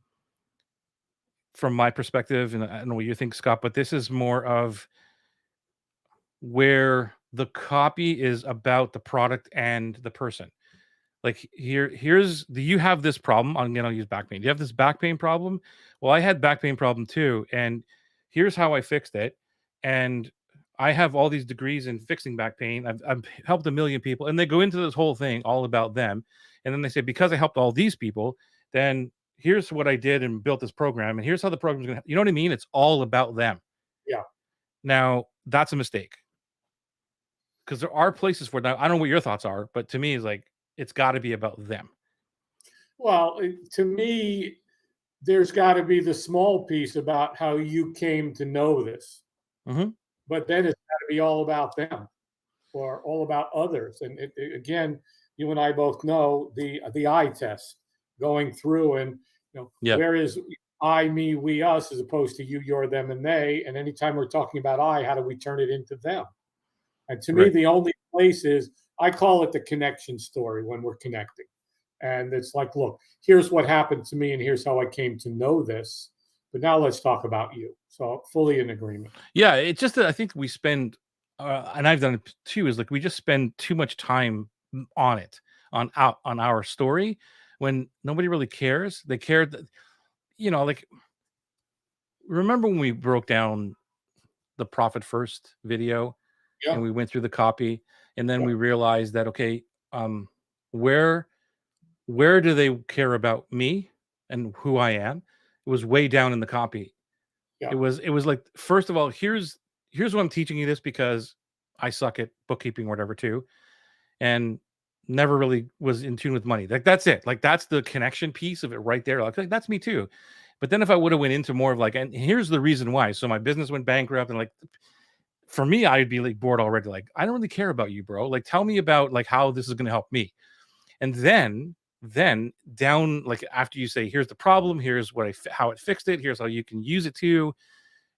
from my perspective, and I don't know what you think, Scott, but this is more of where the copy is about the product and the person. Like here's do you have this problem? I'm gonna use back pain. Do you have this back pain problem? Well, I had back pain problem too, and here's how I fixed it. And I have all these degrees in fixing back pain. I've helped a million people, and they go into this whole thing all about them. And then they say, because I helped all these people, then here's what I did and built this program, and here's how the program's gonna. You know what I mean? It's all about them. yeah. Now that's a mistake because there are places for now. I don't know what your thoughts are, but to me, it's like it's got to be about them. Well, to me, there's got to be the small piece about how you came to know this, Hmm. but then it's got to be all about them or all about others. And again, you and I both know the I test going through, and Yeah. where is I, me, we, us, as opposed to you, you're, them, and they. And anytime we're talking about I, how do we turn it into them? And to me, Right. the only place is I call it the connection story when we're connecting. And it's like, look, here's what happened to me, and here's how I came to know this. But now let's talk about you. So fully in agreement. Yeah, it's just that I think we spend, and I've done it too, is like we just spend too much time on it, on our story, when nobody really cares. They care that, like remember when we broke down the profit first video and Yeah, we went through the copy, and then yeah, we realized that okay, where where do they care about me and who I am? It was way down in the copy. yeah, It was like, first of all, here's what I'm teaching you this because I suck at bookkeeping or whatever too, and never really was in tune with money. Like that's it. Like that's the connection piece of it right there. Like that's me too. But then if I would have went into more of like, and here's the reason why. So my business went bankrupt, and like for me, I'd be like bored already. Like I don't really care about you, bro. Like tell me about like how this is going to help me. And then down like after you say here's the problem, here's how it fixed it, here's how you can use it too,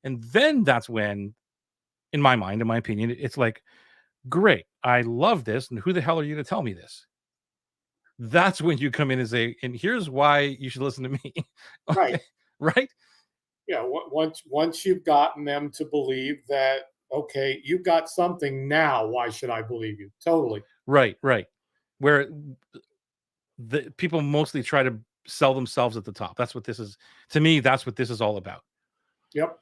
and then that's when, in my mind, in my opinion, it's like, great, I love this. And who the hell are you to tell me this? That's when you come in and say, and here's why you should listen to me. right. Okay. Right. Yeah. Once you've gotten them to believe that, okay, you've got something now. Why should I believe you? Totally. Right. Right. Where the people mostly try to sell themselves at the top. That's what this is. To me, that's what this is all about. Yep.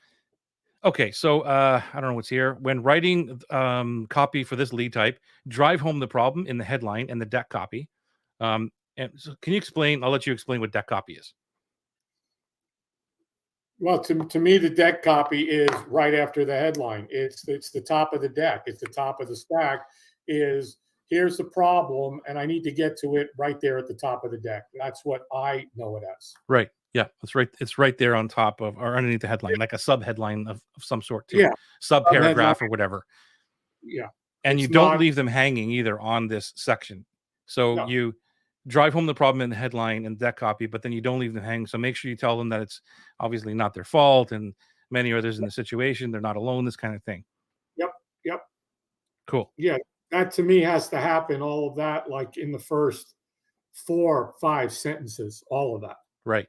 Okay, so I don't know what's here. When writing copy for this lead type, drive home the problem in the headline and the deck copy. And so can you explain? I'll let you explain what deck copy is. Well, to me, the deck copy is right after the headline. It's the top of the deck. It's the top of the stack. Is here's the problem, and I need to get to it right there at the top of the deck. That's what I know it as. Right. Yeah, that's right. It's right there on top of or underneath the headline, like a sub headline of some sort too, Yeah, sub headline. paragraph or whatever. Yeah, And you it's don't not. leave them hanging either on this section. So No. you drive home the problem in the headline and deck copy, but then you don't leave them hanging. So make sure you tell them that it's obviously not their fault and many others in the situation. They're not alone, this kind of thing. Yep. Yep. Cool. Yeah, that to me has to happen. All of that, like in the first 4, 5 sentences, all of that. Right.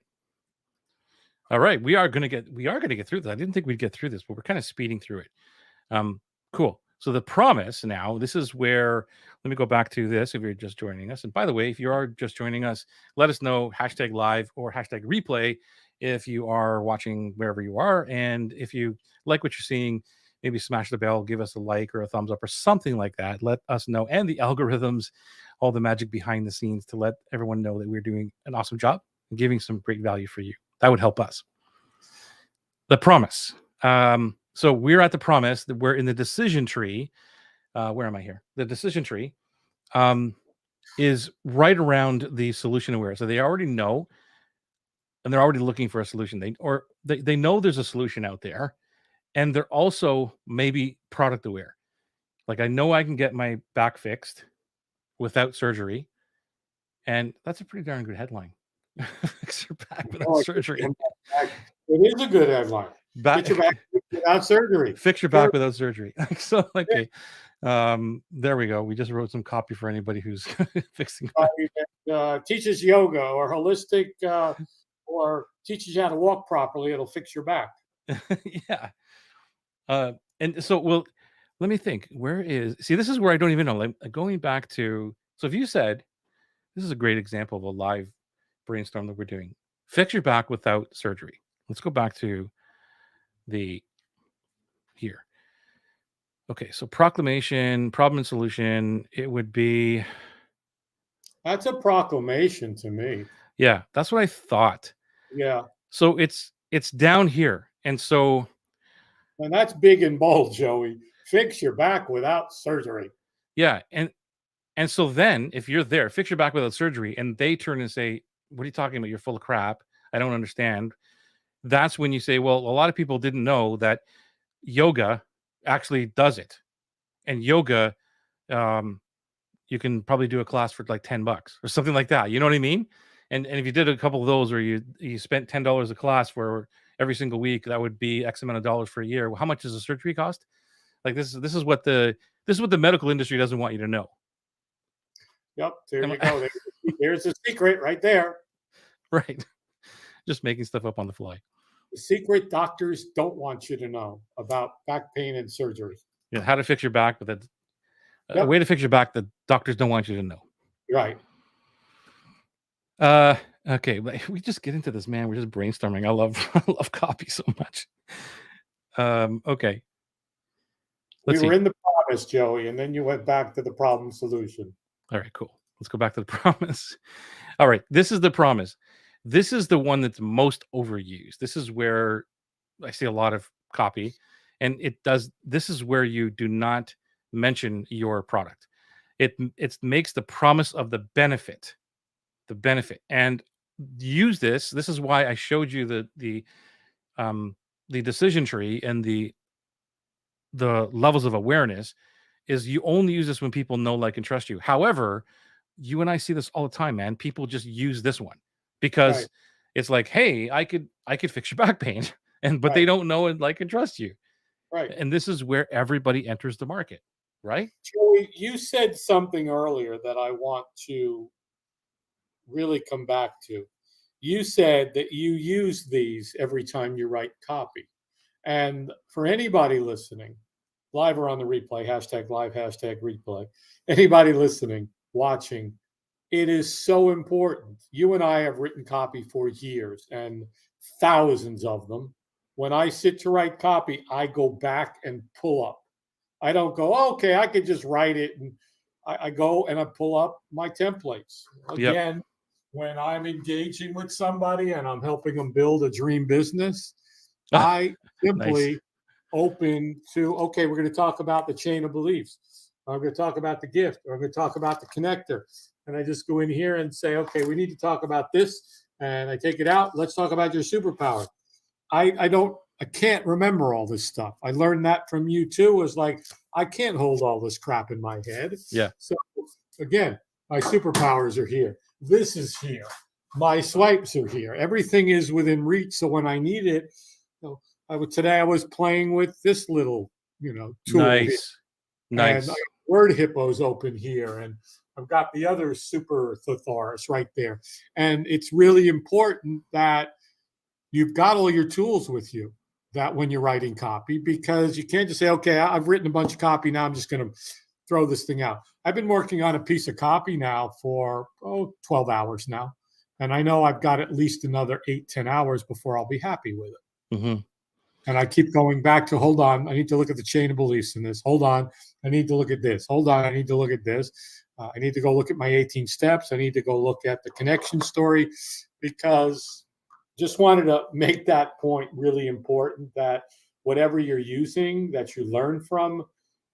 All right. We are gonna get through this. I didn't think we'd get through this, but we're kind of speeding through it. Cool. So the promise now, this is where let me go back to this if you're just joining us. And by the way, if you are just joining us, let us know #live or #replay if you are watching wherever you are. And if you like what you're seeing, maybe smash the bell, give us a like or a thumbs up or something like that. Let us know. And the algorithms, all the magic behind the scenes to let everyone know that we're doing an awesome job and giving some great value for you. That would help us. The promise. So we're at the promise that we're in the decision tree. Where am I here? The decision tree. Um, is right around the solution aware. So they already know, and they're already looking for a solution. They know there's a solution out there, and they're also maybe product aware. Like, I know I can get my back fixed without surgery, and that's a pretty darn good headline. Fix your back without Oh, I get surgery. your back. It is a good headline. Back Get your back without surgery. Fix your Sure. back without surgery. So, okay. There we go. We just wrote some copy for anybody who's fixing back. Somebody that teaches yoga or holistic or teaches you how to walk properly, it'll fix your back. Yeah. And so, well, let me think. See, this is where I don't even know. Like, going back to, so if you said, this is a great example of a live brainstorm that we're doing. Fix your back without surgery. Let's go back to the here. Okay, so proclamation, problem and solution. It would be, That's a proclamation to me. yeah, that's what I thought. Yeah. So it's down here. And so, And that's big and bold, Joey. Fix your back without surgery. yeah, and so then if you're there, fix your back without surgery, and they turn and say, "What are you talking about? You're full of crap. I don't understand." That's when you say, "Well, a lot of people didn't know that yoga actually does it." And yoga, you can probably do a class for like $10 or something like that. You know what I mean? And if you did a couple of those, or you spent $10 a class for every single week, that would be X amount of dollars for a year. Well, how much does a surgery cost? Like, this is what the medical industry doesn't want you to know. Yep. There you go. There's the secret right there. Right. Just making stuff up on the fly. The secret doctors don't want you to know about back pain and surgery. Yeah, how to fix your back, but a Yep. way to fix your back that doctors don't want you to know. Right. Okay, but we just get into this, man. We're just brainstorming. I love copy so much. Okay. We Let's were see. in the promise, Joey, and then you went back to the problem solution. All right, cool. Let's go back to the promise. All right, this is the promise. This is the one that's most overused. This is where I see a lot of copy, and this is where you do not mention your product. It makes the promise of the benefit, and use this. This is why I showed you the decision tree and the levels of awareness. Is you only use this when people know, like, and trust you. However, you and I see this all the time, man. People just use this one because Right. it's like, hey, I could fix your back pain, but they Right. don't know and like and trust you. Right. And this is where everybody enters the market, right? Joey, you said something earlier that I want to really come back to. You said that you use these every time you write copy. And for anybody listening, live or on the replay, hashtag live, hashtag replay, anybody listening, watching, it is so important. You and I have written copy for years and thousands of them. When I sit to write copy, I go back and pull up. I don't go, "Oh, okay, I could just write it." And I go and I pull up my templates. Yep. Again, when I'm engaging with somebody and I'm helping them build a dream business, I Nice. simply open to, okay, we're going to talk about the chain of beliefs. I'm going to talk about the gift. Or I'm going to talk about the connector. And I just go in here and say, okay, we need to talk about this. And I take it out. Let's talk about your superpower. I can't remember all this stuff. I learned that from you too. Was like, I can't hold all this crap in my head. Yeah. So again, my superpowers are here. This is here. My swipes are here. Everything is within reach. So when I need it, today I was playing with this little, tool. Nice. Nice. And I got word hippos open here, and I've got the other super thesaurus right there. And it's really important that you've got all your tools with you that when you're writing copy, because you can't just say, okay, I've written a bunch of copy. Now I'm just going to throw this thing out. I've been working on a piece of copy now for 12 hours now. And I know I've got at least another 8-10 hours before I'll be happy with it. Mm-hmm. And I keep going back to, hold on, I need to look at the chain of beliefs in this. Hold on, I need to look at this. Hold on, I need to look at this. I need to go look at my 18 steps. I need to go look at the connection story, because just wanted to make that point really important, that whatever you're using that you learn from,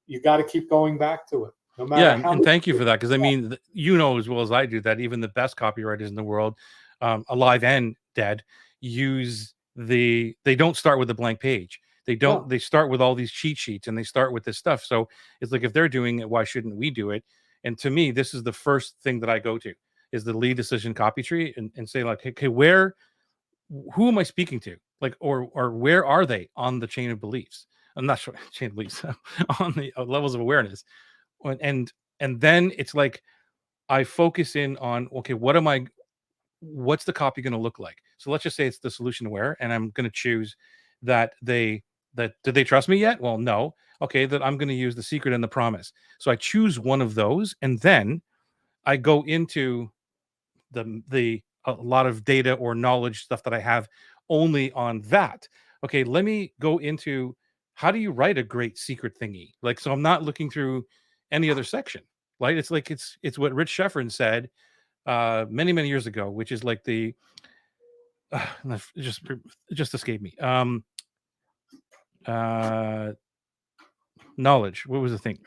you got to keep going back to it. no Yeah, matter how and many. thank you for that, because I mean, you know as well as I do that even the best copywriters in the world, alive and dead, use they don't start with a blank page. They don't. No, They start with all these cheat sheets, and they start with this stuff. So it's like, if they're doing it, why shouldn't we do it? And to me, this is the first thing that I go to, is the lead decision copy tree, and say like, okay, who am I speaking to? Like, or where are they on the chain of beliefs? I'm not sure chain of beliefs on the levels of awareness. And and then it's like, I focus in on, okay, what's the copy going to look like? So let's just say it's the solution aware, and I'm going to choose that did they trust me yet? Well, no. Okay, that I'm going to use the secret and the promise. So I choose one of those, and then I go into the a lot of data or knowledge stuff that I have only on that. Okay, let me go into, how do you write a great secret thingy? Like, so I'm not looking through any other section. Right? It's like, it's what Rich Sheffrin said many years ago, which is like the it just escaped me. Uh Knowledge. What was the thing?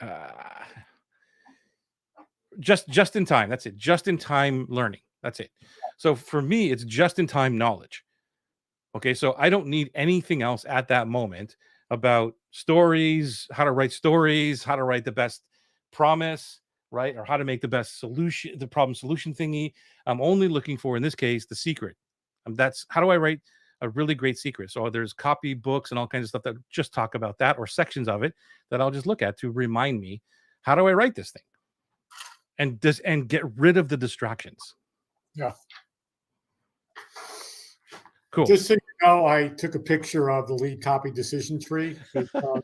Just in time. That's it. Just in time learning. That's it. So for me, it's just in time knowledge. Okay, so I don't need anything else at that moment about stories, how to write stories, how to write the best promise, right? Or how to make the best solution, the problem solution thingy. I'm only looking for, in this case, the secret. That's how do I write a really great secret? So there's copy books and all kinds of stuff that just talk about that, or sections of it that I'll just look at to remind me, how do I write this thing? And get rid of the distractions. yeah. Cool. Just so you know, I took a picture of the lead copy decision tree because,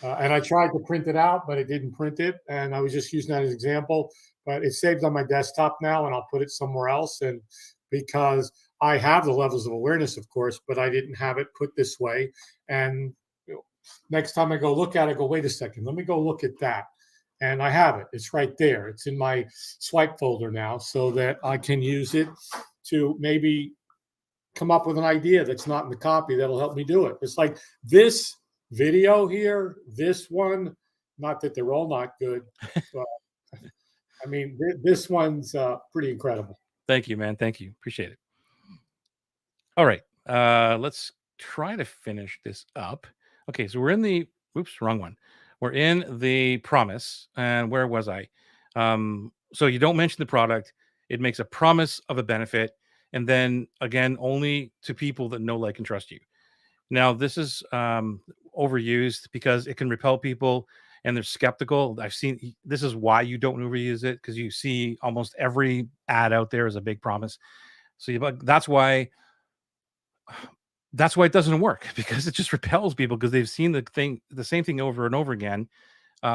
and I tried to print it out, but it didn't print it. And I was just using that as an example. But it's saved on my desktop now, and I'll put it somewhere else. And because I have the levels of awareness, of course, but I didn't have it put this way. And next time I go look at it, I go, wait a second, let me go look at that. And I have it. It's right there. It's in my swipe folder now, so that I can use it to maybe come up with an idea that's not in the copy that'll help me do it. It's like this video here, this one, not that they're all not good, but I mean, this one's pretty incredible. Thank you, man. Thank you. Appreciate it. All right. Let's try to finish this up. Okay, so we're in the oops, wrong one. We're in the promise. And where was I? So you don't mention the product. It makes a promise of a benefit. And then again, only to people that know, like, and trust you. Now, this is overused because it can repel people and they're skeptical. I've seen this is why you don't overuse it, because you see almost every ad out there is a big promise. So that's why it doesn't work, because it just repels people, because they've seen the same thing over and over again,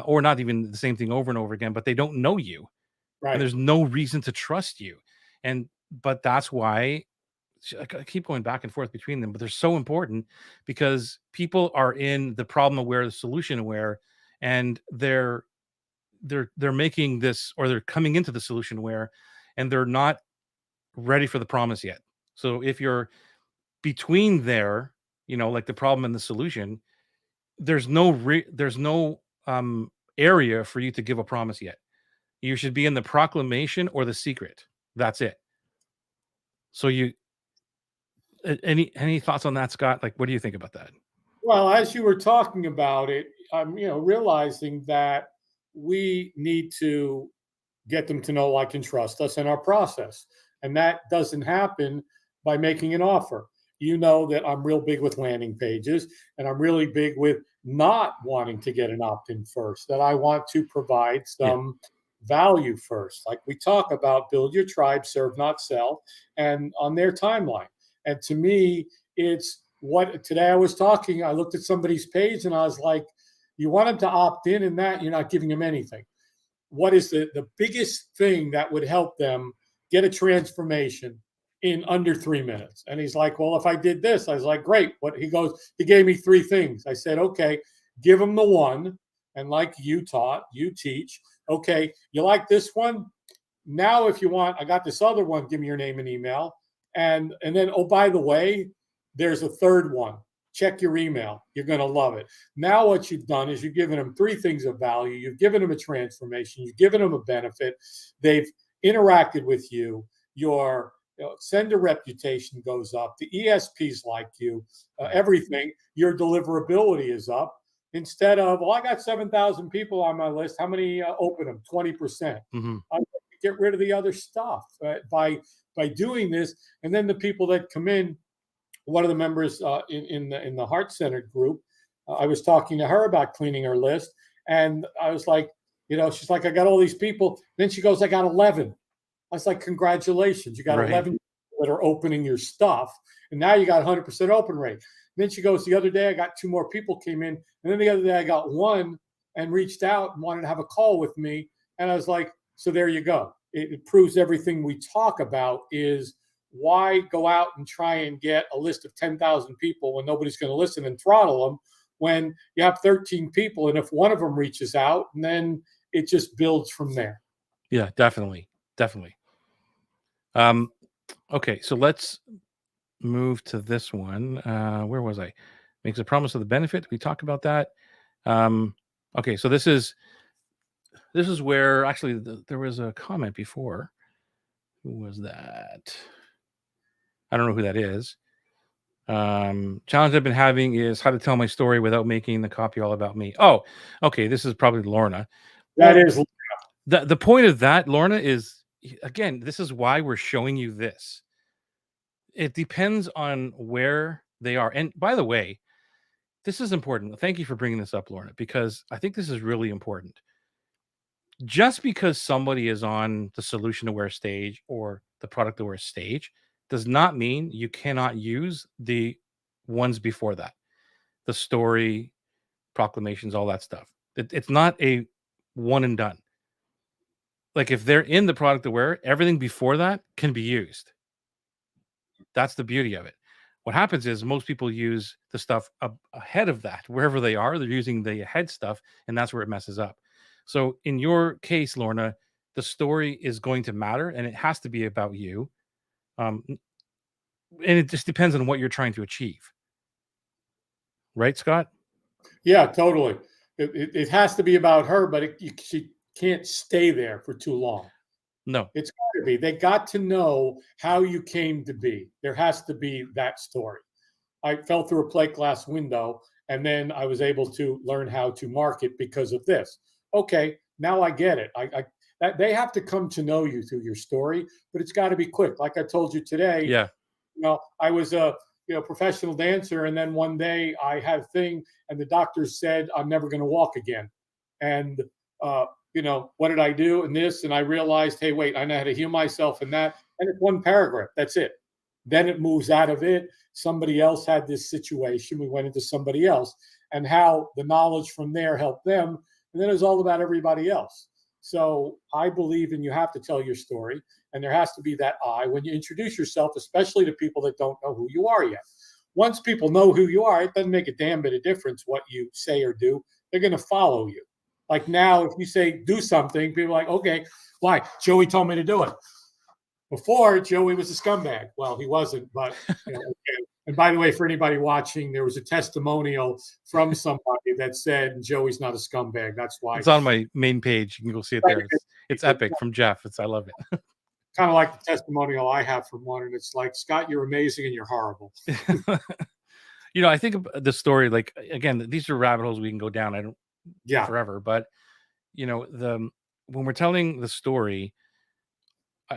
or not even the same thing over and over again, but they don't know you, and Right. there's no reason to trust you. And but that's why I keep going back and forth between them, but they're so important, because people are in the problem aware, the solution aware, and they're making this, or they're coming into the solution aware, and they're not ready for the promise yet. So if you're between there, like the problem and the solution, there's no area for you to give a promise yet. You should be in the proclamation or the secret. That's it. So any thoughts on that, Scott? Like, what do you think about that? Well, as you were talking about it, I'm realizing that we need to get them to know, like, and trust us in our process, and that doesn't happen by making an offer. You know that I'm real big with landing pages, and I'm really big with not wanting to get an opt-in first. That I want to provide Yeah. some value first, like we talk about, build your tribe, serve not sell, and on their timeline. And to me, it's what today I was talking. I looked at somebody's page and I was like, you want them to opt in, and that you're not giving them anything. What is the biggest thing that would help them get a transformation in under 3 minutes? And he's like, well, if I did this, I was like, great. What he goes, he gave me three things. I said, okay, give him the one. And like you taught, you teach. Okay, you like this one? Now, if you want, I got this other one. Give me your name and email. And then, oh, by the way, there's a third one. check your email. You're going to love it. Now, what you've done is you've given them three things of value. You've given them a transformation. You've given them a benefit. They've interacted with you. Your sender reputation goes up. The ESPs like you. Everything. Your deliverability is up. Instead of, well, I got 7,000 people on my list. How many open them? 20%. Mm-hmm. I get rid of the other stuff by doing this. And then the people that come in, one of the members in the Heart Centered group, I was talking to her about cleaning her list, and I was like, she's like, I got all these people. Then she goes, I got 11. I was like, congratulations, you got Right. 11 that are opening your stuff, and now you got 100% open rate. Then she goes, the other day I got 2 more people came in, and then the other day I got 1 and reached out and wanted to have a call with me, and I was like, so there you go. It proves everything we talk about is why go out and try and get a list of 10,000 people when nobody's going to listen and throttle them when you have 13 people, and if one of them reaches out, and then it just builds from there. Yeah, definitely. Okay, so let's move to this one. Where was I? Makes a promise of the benefit. We talk about that. Okay, so this is where actually there was a comment before. Who was that? I don't know who that is. Challenge I've been having is how to tell my story without making the copy all about me. Oh, okay. This is probably Lorna. That is the point of that, Lorna, is again, this is why we're showing you this. It depends on where they are. And by the way, this is important. Thank you for bringing this up, Lorna, because I think this is really important. Just because somebody is on the solution aware stage or the product aware stage does not mean you cannot use the ones before that, the story, proclamations, all that stuff. It's not a one and done. Like if they're in the product aware, everything before that can be used. That's the beauty of it. What happens is most people use the stuff ahead of that. Wherever they are, they're using the ahead stuff, and that's where it messes up. So in your case, Lorna, the story is going to matter, and it has to be about you. And it just depends on what you're trying to achieve. Right, Scott? Yeah, totally. It has to be about her, but she can't stay there for too long. No. It's got to be. They got to know how you came to be. There has to be that story. I fell through a plate glass window, and then I was able to learn how to market because of this. Okay, now I get it. They have to come to know you through your story, but it's got to be quick. Like I told you today, Yeah. I was a professional dancer, and then one day I had a thing, and the doctor said I'm never going to walk again. And what did I do? And this, and I realized, hey, wait, I know how to heal myself and that. And it's one paragraph. That's it. Then it moves out of it. Somebody else had this situation. We went into somebody else, and how the knowledge from there helped them. And then it was all about everybody else. So I believe you have to tell your story, and there has to be that I when you introduce yourself, especially to people that don't know who you are yet. Once people know who you are, it doesn't make a damn bit of difference what you say or do. They're going to follow you. Like now, if you say do something, people are like, okay, why? Joey told me to do it. Before, Joey was a scumbag. Well, he wasn't, but okay. And by the way, for anybody watching, there was a testimonial from somebody that said Joey's not a scumbag. That's why. It's on my main page. You can go see it there. It's epic from Jeff. I love it. Kind of like the testimonial I have from one, and it's like, Scott, you're amazing and you're horrible. I think the story, like, again, these are rabbit holes we can go down. Forever, but when we're telling the story,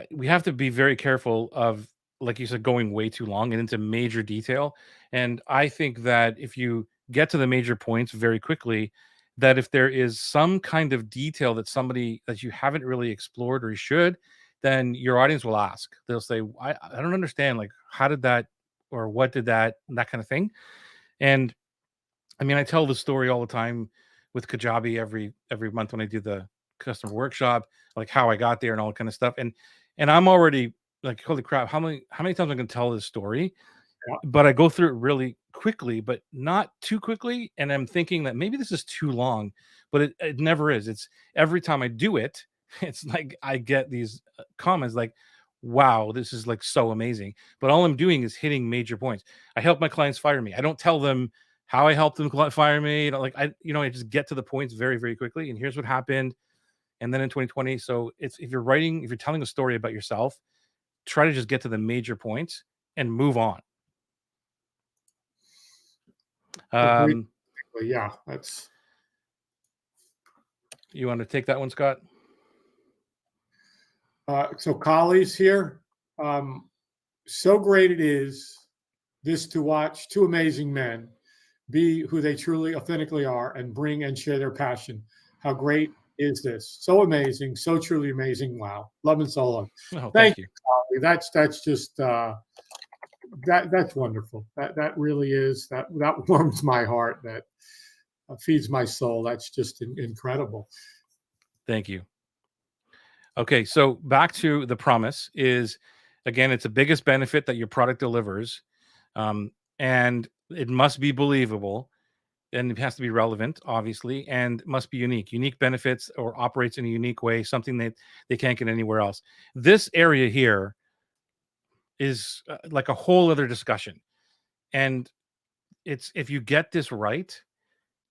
we have to be very careful of, like you said, going way too long and into major detail. And I think that if you get to the major points very quickly, that if there is some kind of detail that you haven't really explored or you should, then your audience will ask. They'll say, I don't understand, like, how did that, or what did that kind of thing. And I mean, I tell the story all the time with Kajabi every month when I do the customer workshop, like how I got there and all that kind of stuff. And I'm already like, holy crap, how many times I'm going to tell this story? Yeah. But I go through it really quickly, but not too quickly. And I'm thinking that maybe this is too long, but it never is. It's every time I do it, it's like I get these comments like, wow, this is like so amazing. But all I'm doing is hitting major points. I help my clients fire me. I don't tell them how I help them fire me. I just get to the points very, very quickly. And here's what happened. And then in 2020, so it's if you're telling a story about yourself, try to just get to the major points and move on. Agreed. Um, Yeah, that's you want to take that one, Scott? so Collies here. So great it is this to watch two amazing men be who they truly authentically are and bring and share their passion. How great is this? So amazing, so truly amazing. Wow. Love and soul love. Oh, Thank thank you, you. Collie. That's just that's wonderful. That really is that warms my heart. That feeds my soul. That's just incredible. Thank you. Okay, so back to the promise is again, it's the biggest benefit that your product delivers, and it must be believable, and it has to be relevant, obviously, and must be unique. Unique benefits or operates in a unique way, something that they can't get anywhere else. This area here is like a whole other discussion, and it's if you get this right,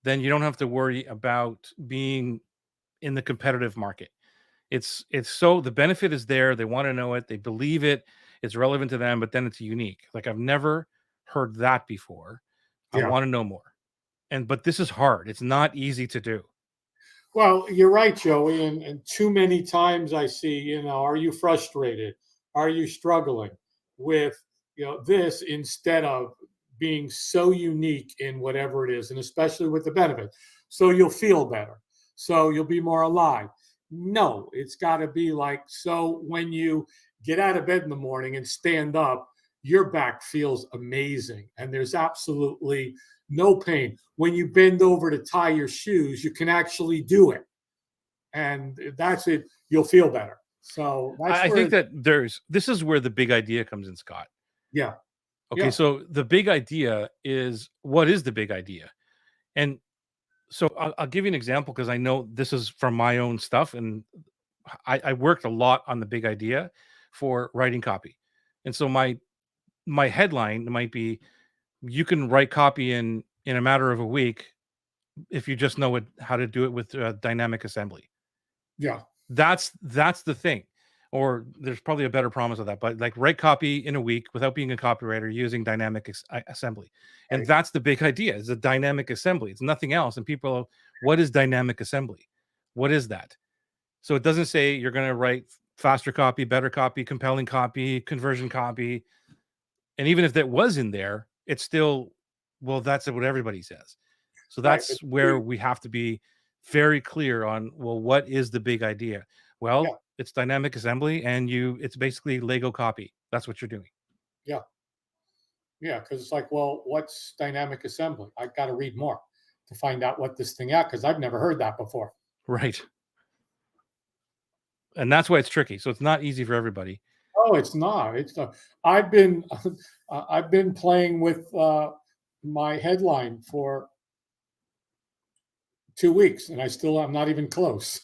then you don't have to worry about being in the competitive market. It's so the benefit is there. They want to know it. They believe it. It's relevant to them, but then it's unique. Like I've never heard that before. I Yeah. want to know more. But this is hard. It's not easy to do. Well, you're right, Joey. And too many times I see, are you frustrated? Are you struggling with, this instead of being so unique in whatever it is, and especially with the benefit. So you'll feel better. So you'll be more alive. No, it's got to be like, so when you get out of bed in the morning and stand up, your back feels amazing. And there's absolutely no pain. When you bend over to tie your shoes, you can actually do it. And that's it. You'll feel better. So that's I think where, that this is where the big idea comes in, Scott. yeah, Okay, yeah, so the big idea is what is the big idea? And so I'll give you an example because I know this is from my own stuff, and I worked a lot on the big idea for writing copy. And so my headline might be you can write copy in a matter of a week if you just know how to do it with dynamic assembly. yeah. That's the thing. Or there's probably a better promise of that, but like write copy in a week without being a copywriter using dynamic assembly. And Right. that's the big idea is a dynamic assembly. It's nothing else. And people, what is dynamic assembly? What is that? So it doesn't say you're going to write faster copy, better copy, compelling copy, conversion copy. And even if that was in there, it's still, well, that's what everybody says. So Right. that's where we have to be very clear on, well, what is the big idea? Yeah, Well, it's dynamic assembly and it's basically Lego copy. That's what you're doing. yeah, yeah. Because it's like, well, what's dynamic assembly? I've got to read more to find out what this thing out because I've never heard that before. Right. And that's why it's tricky. So it's not easy for everybody. Oh, it's not. It's not. I've been I've been playing with my headline for 2 weeks, and I'm not even close.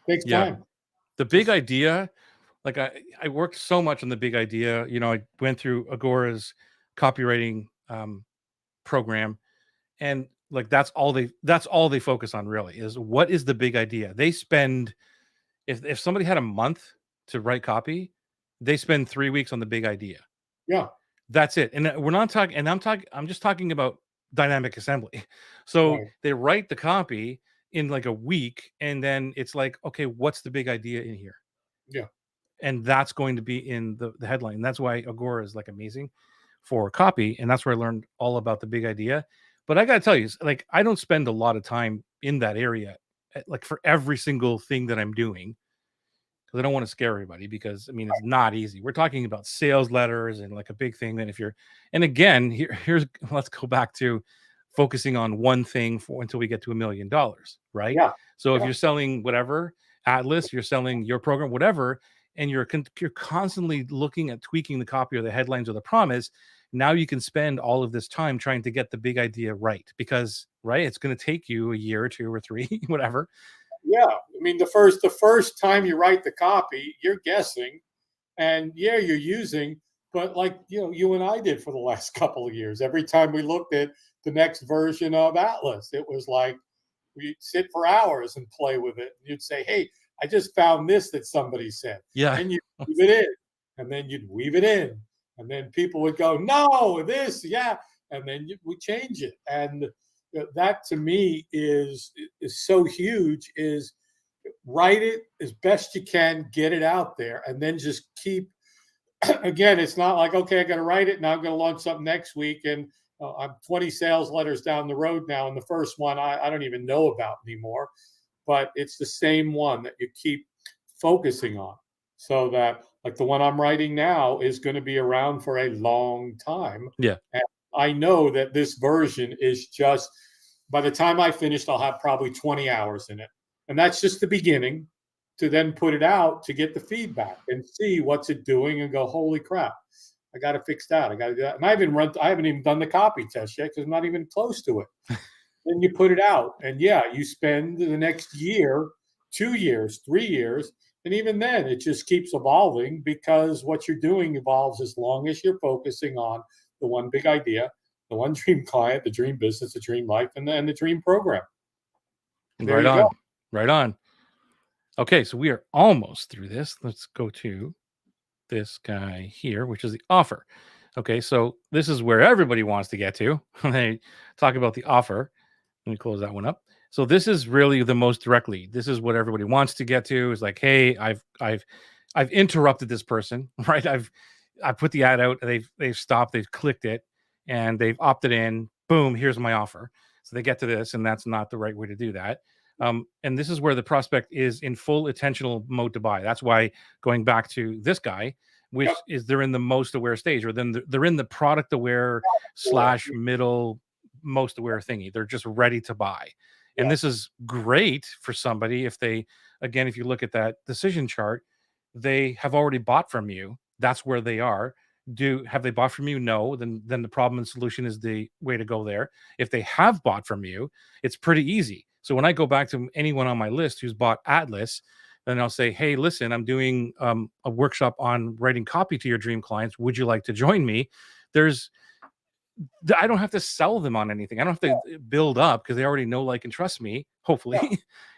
Takes Yeah. time. The big idea, like I worked so much on the big idea. I went through Agora's copywriting program, and like that's all they focus on really is what is the big idea. They spend if somebody had a month to write copy, they spend 3 weeks on the big idea. Yeah. That's it. And we're not talking, and I'm just talking about dynamic assembly. So Right. they write the copy in like a week, and then it's like, okay, what's the big idea in here? Yeah. And that's going to be in the headline. And that's why Agora is like amazing for copy. And that's where I learned all about the big idea. But I got to tell you, like, I don't spend a lot of time in that area, like for every single thing that I'm doing, because I don't want to scare everybody. Because I mean, it's not easy. We're talking about sales letters and like a big thing. That if you're, and again, here's let's go back to focusing on one thing for until we get to $1 million, right? Yeah. So if Yeah. you're selling whatever Atlas, you're selling your program, whatever, and you're constantly looking at tweaking the copy or the headlines or the promise. Now you can spend all of this time trying to get the big idea right, because right, it's going to take you a year or two or three, whatever. Yeah. I mean, the first time you write the copy, you're guessing. And yeah, you're using, but like you and I did for the last couple of years. Every time we looked at the next version of Atlas, it was like we'd sit for hours and play with it. You'd say, "Hey, I just found this that somebody said," Yeah. and you weave it in, and then you'd weave it in, and then people would go, "No, this, yeah," and then we change it, and that to me is so huge. Is write it as best you can, get it out there, and then just keep. Again, it's not like, okay, I got to write it now. I'm going to launch something next week, and I'm 20 sales letters down the road now, and the first one I don't even know about anymore. But it's the same one that you keep focusing on, so that like the one I'm writing now is going to be around for a long time. Yeah. And I know that this version is just, by the time I finished, I'll have probably 20 hours in it. And that's just the beginning, to then put it out to get the feedback and see what's it doing and go, holy crap, I got to fix that. I got to do that. And I haven't even done the copy test yet because I'm not even close to it. Then you put it out, and yeah, you spend the next year, 2 years, 3 years, and even then it just keeps evolving, because what you're doing evolves as long as you're focusing on the one big idea, the one dream client, the dream business, the dream life, and the dream program. There Right you go. on. Right on. Okay, so we are almost through this. Let's go to this guy here, which is the offer. Okay, so this is where everybody wants to get to when they talk about the offer. Let me close that one up. So this is really the most direct lead. This is what everybody wants to get to. Is like, hey, I've interrupted this person, right? I put the ad out. They've stopped. They've clicked it, and they've opted in. Boom! Here's my offer. So they get to this, and that's not the right way to do that. And this is where the prospect is in full attentional mode to buy. That's why, going back to this guy, which Yep. is they're in the most aware stage, or then they're in the product aware slash middle most aware thingy. They're just ready to buy. And Yeah. this is great for somebody if they, again, if you look at that decision chart, they have already bought from you. That's where they are. Have they bought from you? No. Then the problem and solution is the way to go there. If they have bought from you, it's pretty easy. So when I go back to anyone on my list who's bought Atlas, then I'll say, hey, listen, I'm doing a workshop on writing copy to your dream clients. Would you like to join me? I don't have to sell them on anything. I don't have to build up, because they already know, like, and trust me. Hopefully, Yeah.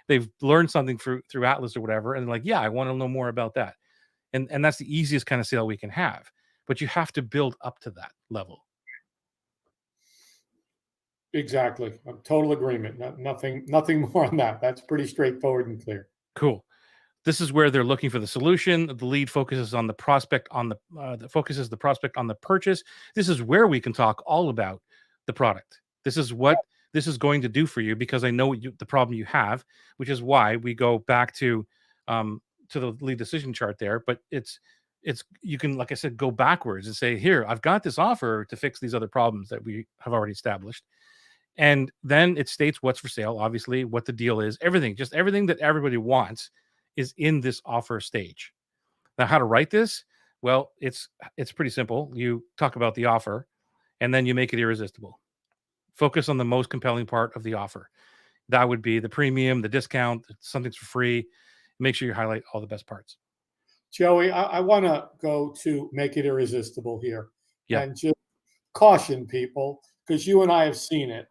they've learned something through Atlas or whatever, and they're like, yeah, I want to know more about that. And that's the easiest kind of sale we can have. But you have to build up to that level. Exactly. I'm total agreement. Nothing more on that. That's pretty straightforward and clear. Cool. This is where they're looking for the solution. The lead focuses on the prospect focuses the prospect on the purchase. This is where we can talk all about the product. This is what this is going to do for you, because I know the problem you have, which is why we go back to the lead decision chart there. But it's you can, like I said, go backwards and say, here, I've got this offer to fix these other problems that we have already established. And then it states what's for sale, obviously, what the deal is, everything, just everything that everybody wants is in this offer stage. Now, how to write this? Well, it's pretty simple. You talk about the offer, and then you make it irresistible. Focus on the most compelling part of the offer. That would be the premium, the discount, something's for free. Make sure you highlight all the best parts. Joey, I want to go to make it irresistible here, Yeah. and just caution people, because you and I have seen it.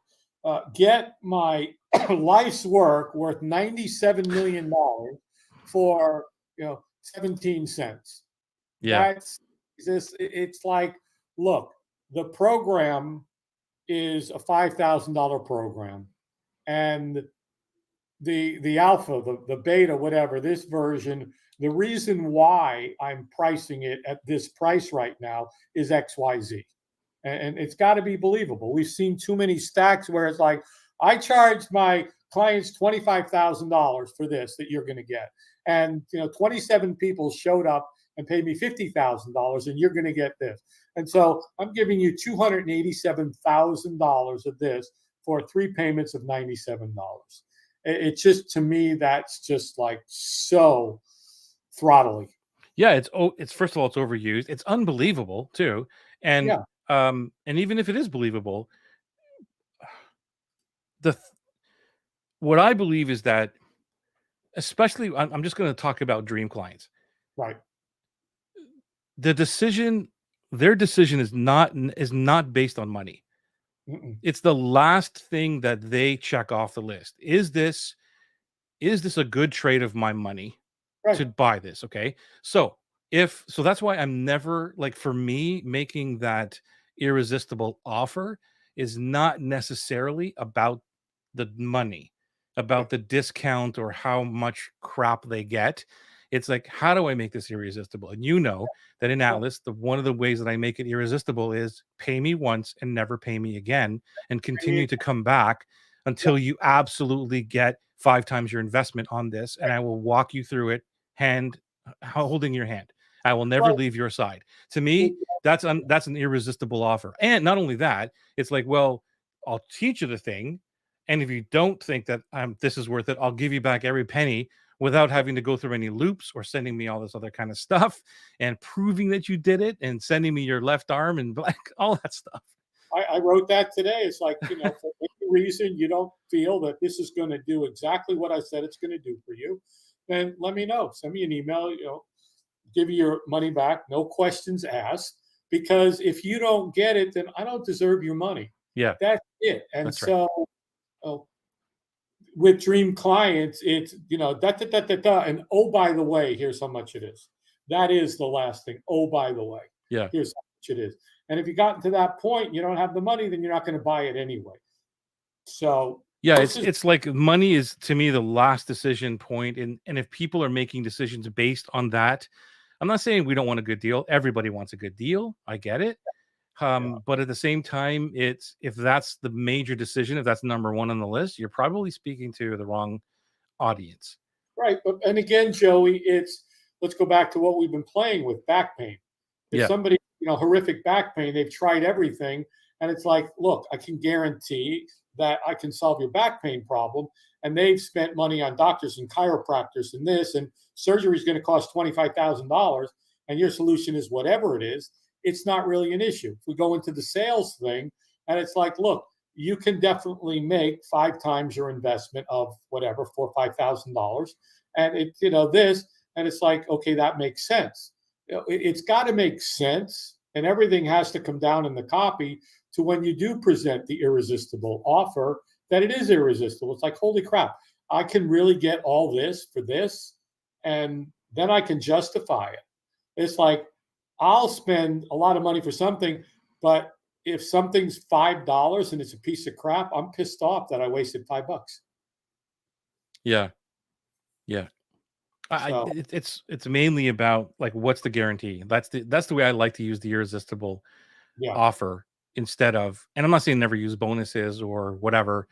Get my life's work worth $97 million for 17 cents. Yeah. That's just, it's like, look, the program is a $5,000 program, and the alpha, the beta, whatever, this version, the reason why I'm pricing it at this price right now is XYZ. And it's got to be believable. We've seen too many stacks where it's like, I charged my clients $25,000 for this that you're going to get. And 27 people showed up and paid me $50,000, and you're going to get this. And so I'm giving you $287,000 of this for 3 payments of $97. It's just, to me, that's just like so throttling. Yeah, it's first of all, it's overused. It's unbelievable too. And Yeah, and even if it is believable, the what I believe is that, especially, I'm just going to talk about dream clients. right. the decision, their decision is not based on money. Mm-mm. It's the last thing that they check off the list. Is this a good trade of my money Right. to buy this? Okay. So so that's why I'm never like, for me, making that irresistible offer is not necessarily about the money, Right. about the discount or how much crap they get. It's like, how do I make this irresistible? And you know that in Yeah. Atlas, the one of the ways that I make it irresistible is pay me once and never pay me again, and continue to come back Yeah. until you absolutely get 5 times your investment on this, and I will walk you through it, hand holding your hand. I will never Right. leave your side. To me, that's an irresistible offer. And not only that, it's like, well, I'll teach you the thing, and if you don't think that this is worth it, I'll give you back every penny without having to go through any loops or sending me all this other kind of stuff and proving that you did it and sending me your left arm and black, all that stuff. I wrote that today. It's like, for any reason you don't feel that this is going to do exactly what I said it's going to do for you, then let me know. Send me an email, give you your money back, no questions asked. Because if you don't get it, then I don't deserve your money. Yeah, That's it. And that's right. so uh, with dream clients, it's, da da da da da. And oh, by the way, here's how much it is. That is the last thing. Oh, by the way, Yeah. here's how much it is. And if you gotten to that point, you don't have the money, then you're not going to buy it anyway. So Yeah, this it's is, it's like money is to me the last decision point, and if people are making decisions based on that, I'm not saying we don't want a good deal. Everybody wants a good deal. I get it. yeah, But at the same time, it's if that's the major decision, if that's number one on the list, you're probably speaking to the wrong audience. right. But and again, Joey, it's let's go back to what we've been playing with back pain. If Yeah. somebody, horrific back pain, they've tried everything, and it's like, look, I can guarantee that I can solve your back pain problem. And they've spent money on doctors and chiropractors and this, and surgery is going to cost $25,000, and your solution is whatever it is. It's not really an issue. If we go into the sales thing, and it's like, look, you can definitely make 5 times your investment of whatever, $4,000 or $5,000, and this, and it's like, okay, that makes sense. It's got to make sense, and everything has to come down in the copy to when you do present the irresistible offer that it is irresistible. It's like, holy crap, I can really get all this for this, and then I can justify it. It's like, I'll spend a lot of money for something, but if something's $5 and it's a piece of crap, I'm pissed off that I wasted $5. Yeah. Yeah. So It's mainly about like, what's the guarantee? That's the way I like to use the irresistible yeah, offer instead of, and I'm not saying never use bonuses or whatever.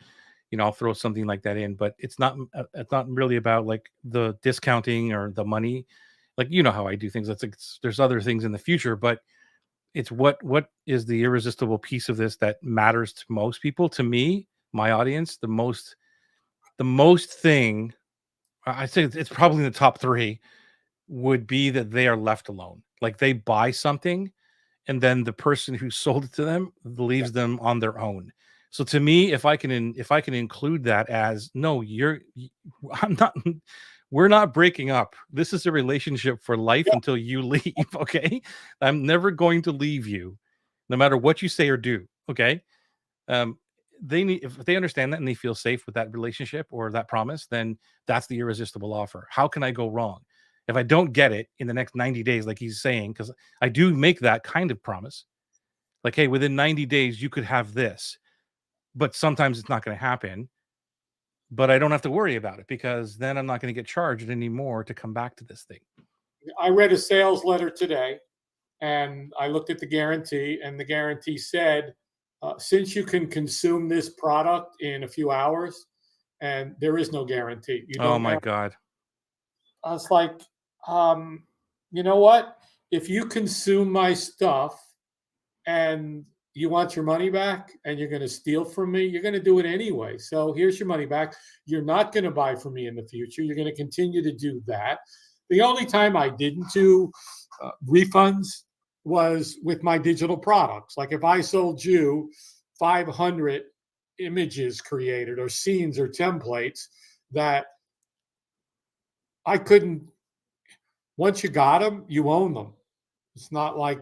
I'll throw something like that in, but it's not really about like the discounting or the money. Like, how I do things. That's like, there's other things in the future, but it's what is the irresistible piece of this that matters to most people. To me, my audience, the most thing, I say it's probably in the top three, would be that they are left alone. Like, they buy something, and then the person who sold it to them yeah, leaves them on their own. So to me, if I can include that as, no, I'm not, we're not breaking up. This is a relationship for life yeah, until you leave. Okay, I'm never going to leave you, no matter what you say or do. Okay, um, they need, if they understand that and they feel safe with that relationship or that promise, then that's the irresistible offer. How can I go wrong if I don't get it in the next 90 days, like he's saying? Because I do make that kind of promise, like, hey, within 90 days you could have this, but sometimes it's not going to happen. But I don't have to worry about it, because then I'm not going to get charged anymore to come back to this thing. I read a sales letter today, and I looked at the guarantee, and the guarantee said, since you can consume this product in a few hours, and there is no guarantee. You Oh don't my ever. god. I was like, you know what? If you consume my stuff and you want your money back and you're going to steal from me, you're going to do it anyway. So here's your money back. You're not going to buy from me in the future. You're going to continue to do that. The only time I didn't do refunds was with my digital products. Like if I sold you 500 images created or scenes or templates that I couldn't, once you got them, you own them. It's not like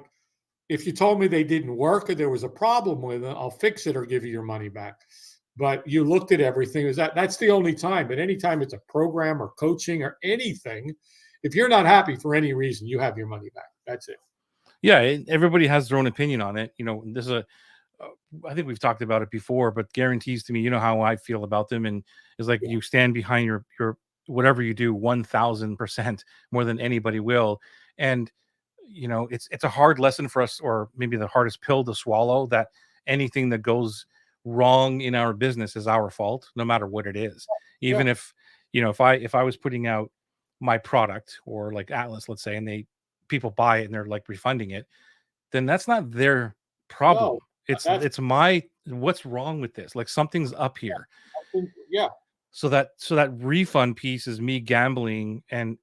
if you told me they didn't work or there was a problem with it, I'll fix it or give you your money back. But you looked at everything. Is that's the only time? But anytime it's a program or coaching or anything, if you're not happy for any reason, you have your money back. That's it. Yeah, everybody has their own opinion on it. This is uh, I think we've talked about it before, but guarantees to me, you know how I feel about them, and it's like Yeah. you stand behind your whatever you do 1000% more than anybody will. And it's a hard lesson for us, or maybe the hardest pill to swallow, that anything that goes wrong in our business is our fault, no matter what it is. Yeah. Even if I was putting out my product, or like Atlas, let's say, and people buy it and they're like refunding it, then that's not their No, problem. It's that's it's my what's wrong with this? Like, something's up here. I think, yeah. So that refund piece is me gambling and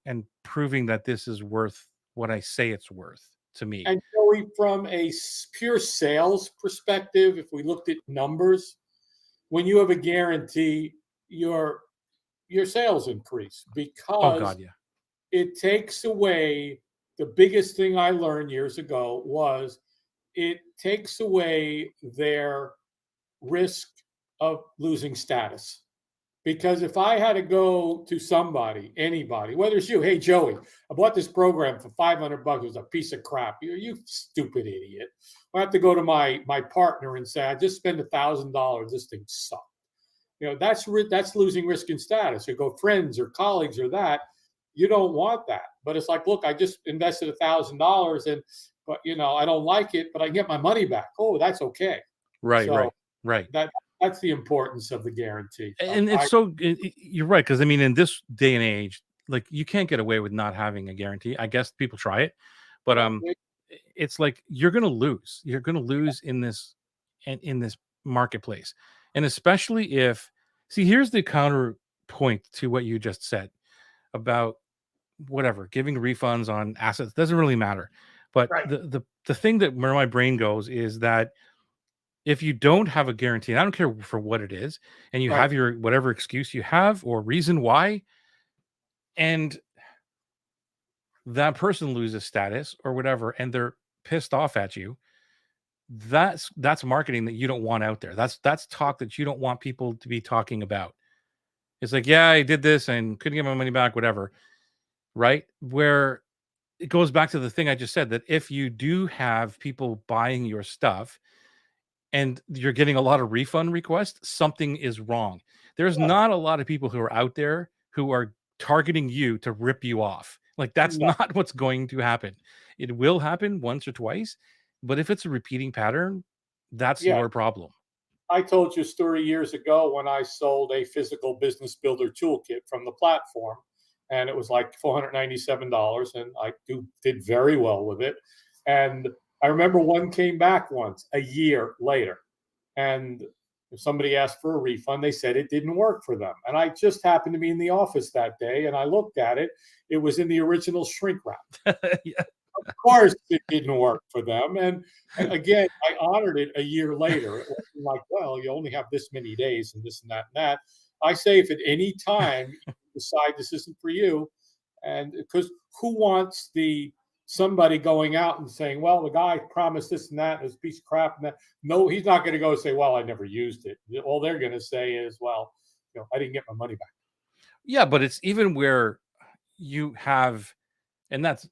proving that this is worth what I say it's worth to me. And Joey, from a pure sales perspective, if we looked at numbers, when you have a guarantee, your your sales increase Oh because God, yeah. it takes away the biggest thing I learned years ago was it takes away their risk of losing status. Because if I had to go to somebody, anybody, whether it's you, hey Joey, I bought this program for $500. It was a piece of crap. You stupid idiot. I have to go to my partner and say, I just spent $1,000. This thing sucks. That's losing risk and status. You go friends or colleagues or that. You don't want that. But it's like, look, I just invested $1,000 and but I don't like it, but I get my money back. Oh, that's okay. Right, So right, right. that's the importance of the guarantee. And it's you're right, because I mean, in this day and age, like, you can't get away with not having a guarantee. I guess people try it, but it's like you're gonna lose. You're gonna lose in this marketplace, and especially if see, here's the counterpoint to what you just said about whatever giving refunds on assets doesn't really matter. But right, the thing that where my brain goes is that if you don't have a guarantee, and I don't care for what it is, and you right. have your whatever excuse you have or reason why, and that person loses status or whatever, and they're pissed off at you, that's marketing that you don't want out there. That's talk that you don't want people to be talking about. It's like, yeah, I did this and couldn't get my money back, whatever, right? Where it goes back to the thing I just said, that if you do have people buying your stuff and you're getting a lot of refund requests, something is wrong. There's Yeah, not a lot of people who are out there who are targeting you to rip you off. Like, that's no, not what's going to happen. It will happen once or twice, but if it's a repeating pattern, that's yeah. your problem. I told you a story years ago when I sold a physical business builder toolkit from the platform, and it was like $497, and did very well with it. And I remember one came back once a year later, and if somebody asked for a refund, they said it didn't work for them. And I just happened to be in the office that day, and I looked at it. It was in the original shrink wrap. Yeah. Of course it didn't work for them. And again, I honored it a year later. It wasn't like, well, you only have this many days and this and that and that. I say if at any time you decide this isn't for you, and because who wants the somebody going out and saying, well, the guy promised this and that, and it's a piece of crap and that. No, he's not going to go say, well, I never used it. All they're going to say is, well, I didn't get my money back. Yeah, but it's even where you have, and that's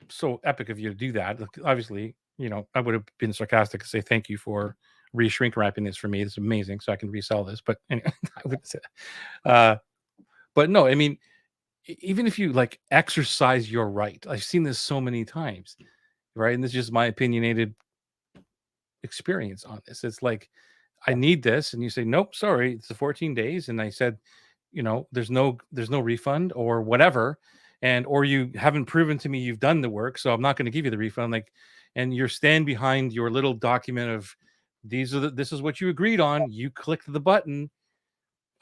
so epic of you to do that. Like, obviously, I would have been sarcastic to say thank you for re-shrink wrapping this for me. It's amazing, so I can resell this. But anyway, I would say, uh, but no, I mean, even if you like exercise your right, I've seen this so many times, right? And this is just my opinionated experience on this. It's like, I need this, and you say, nope, sorry, it's the 14 days, and I said, there's no refund or whatever, and or you haven't proven to me you've done the work, so I'm not going to give you the refund. Like, and you're stand behind your little document of this is what you agreed on. You clicked the button,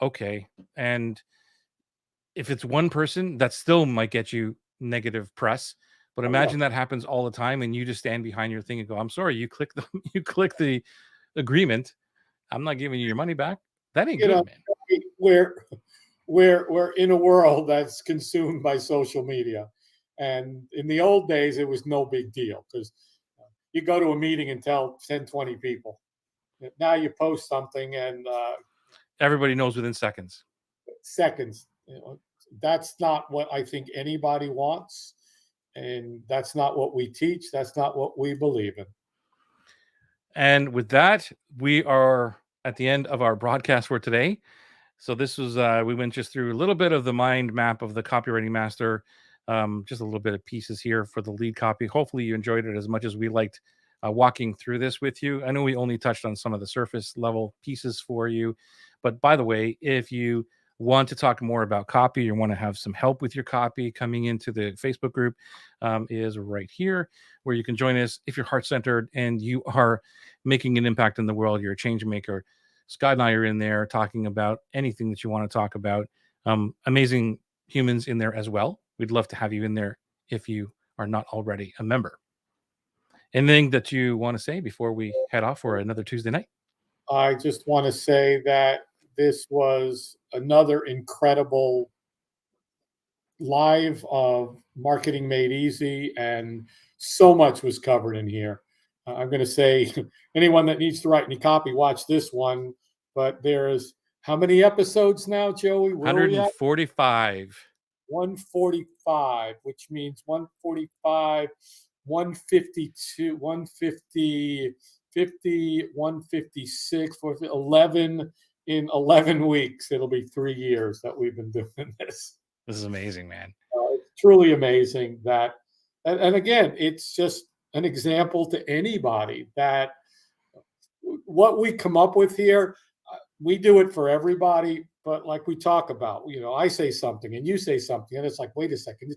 okay, and if it's one person, that still might get you negative press. But Oh yeah. imagine that happens all the time, and you just stand behind your thing and go, "I'm sorry, you click the you click the agreement. I'm not giving you your money back." That ain't You know, good, man. we're we're in a world that's consumed by social media, And in the old days, it was no big deal because you go to a meeting and tell 10, 20 people. Now you post something and Everybody knows within seconds. seconds. That's not what I think anybody wants. And that's not what we teach. That's not what we believe in. And with that, we are at the end of our broadcast for today. So this was we went just through a little bit of the mind map of the copywriting master, just a little bit of pieces here for the lead copy. Hopefully you enjoyed it as much as we liked walking through this with you. I know we only touched on some of the surface level pieces for you, but by the way, if you want to talk more about copy or want to have some help with your copy, coming into the Facebook group is right here, where you can join us if you're heart-centered and you are making an impact in the world. You're a change maker. Scott and I are in there talking about anything that you want to talk about. Amazing humans in there as well. We'd love to have you in there if you are not already a member. Anything that you want to say before we head off for another Tuesday night? I just want to say that this was another incredible live of Marketing Made Easy, and so much was covered in here. I'm going to say anyone that needs to write any copy, watch this one. But there's how many episodes now, Joey? Where are we at? 145. 145, which means 145, 152, 150, 50, 156, 11 in 11 weeks. It'll be 3 years that we've been doing this. This is amazing, man. It's truly amazing that, and again, it's just an example to anybody that what we come up with here, we do it for everybody. But like we talk about, I say something and you say something, and it's like, wait a second,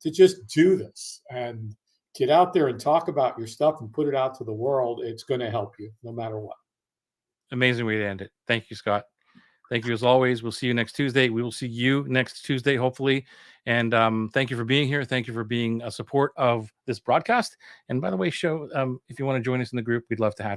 to just do this and get out there and talk about your stuff and put it out to the world, it's going to help you no matter what. Amazing way to end it. Thank you, Scott. Thank you as always. We'll see you next Tuesday. We will see you next Tuesday, hopefully. And thank you for being here. Thank you for being a support of this broadcast. And by the way, if you want to join us in the group, we'd love to have you.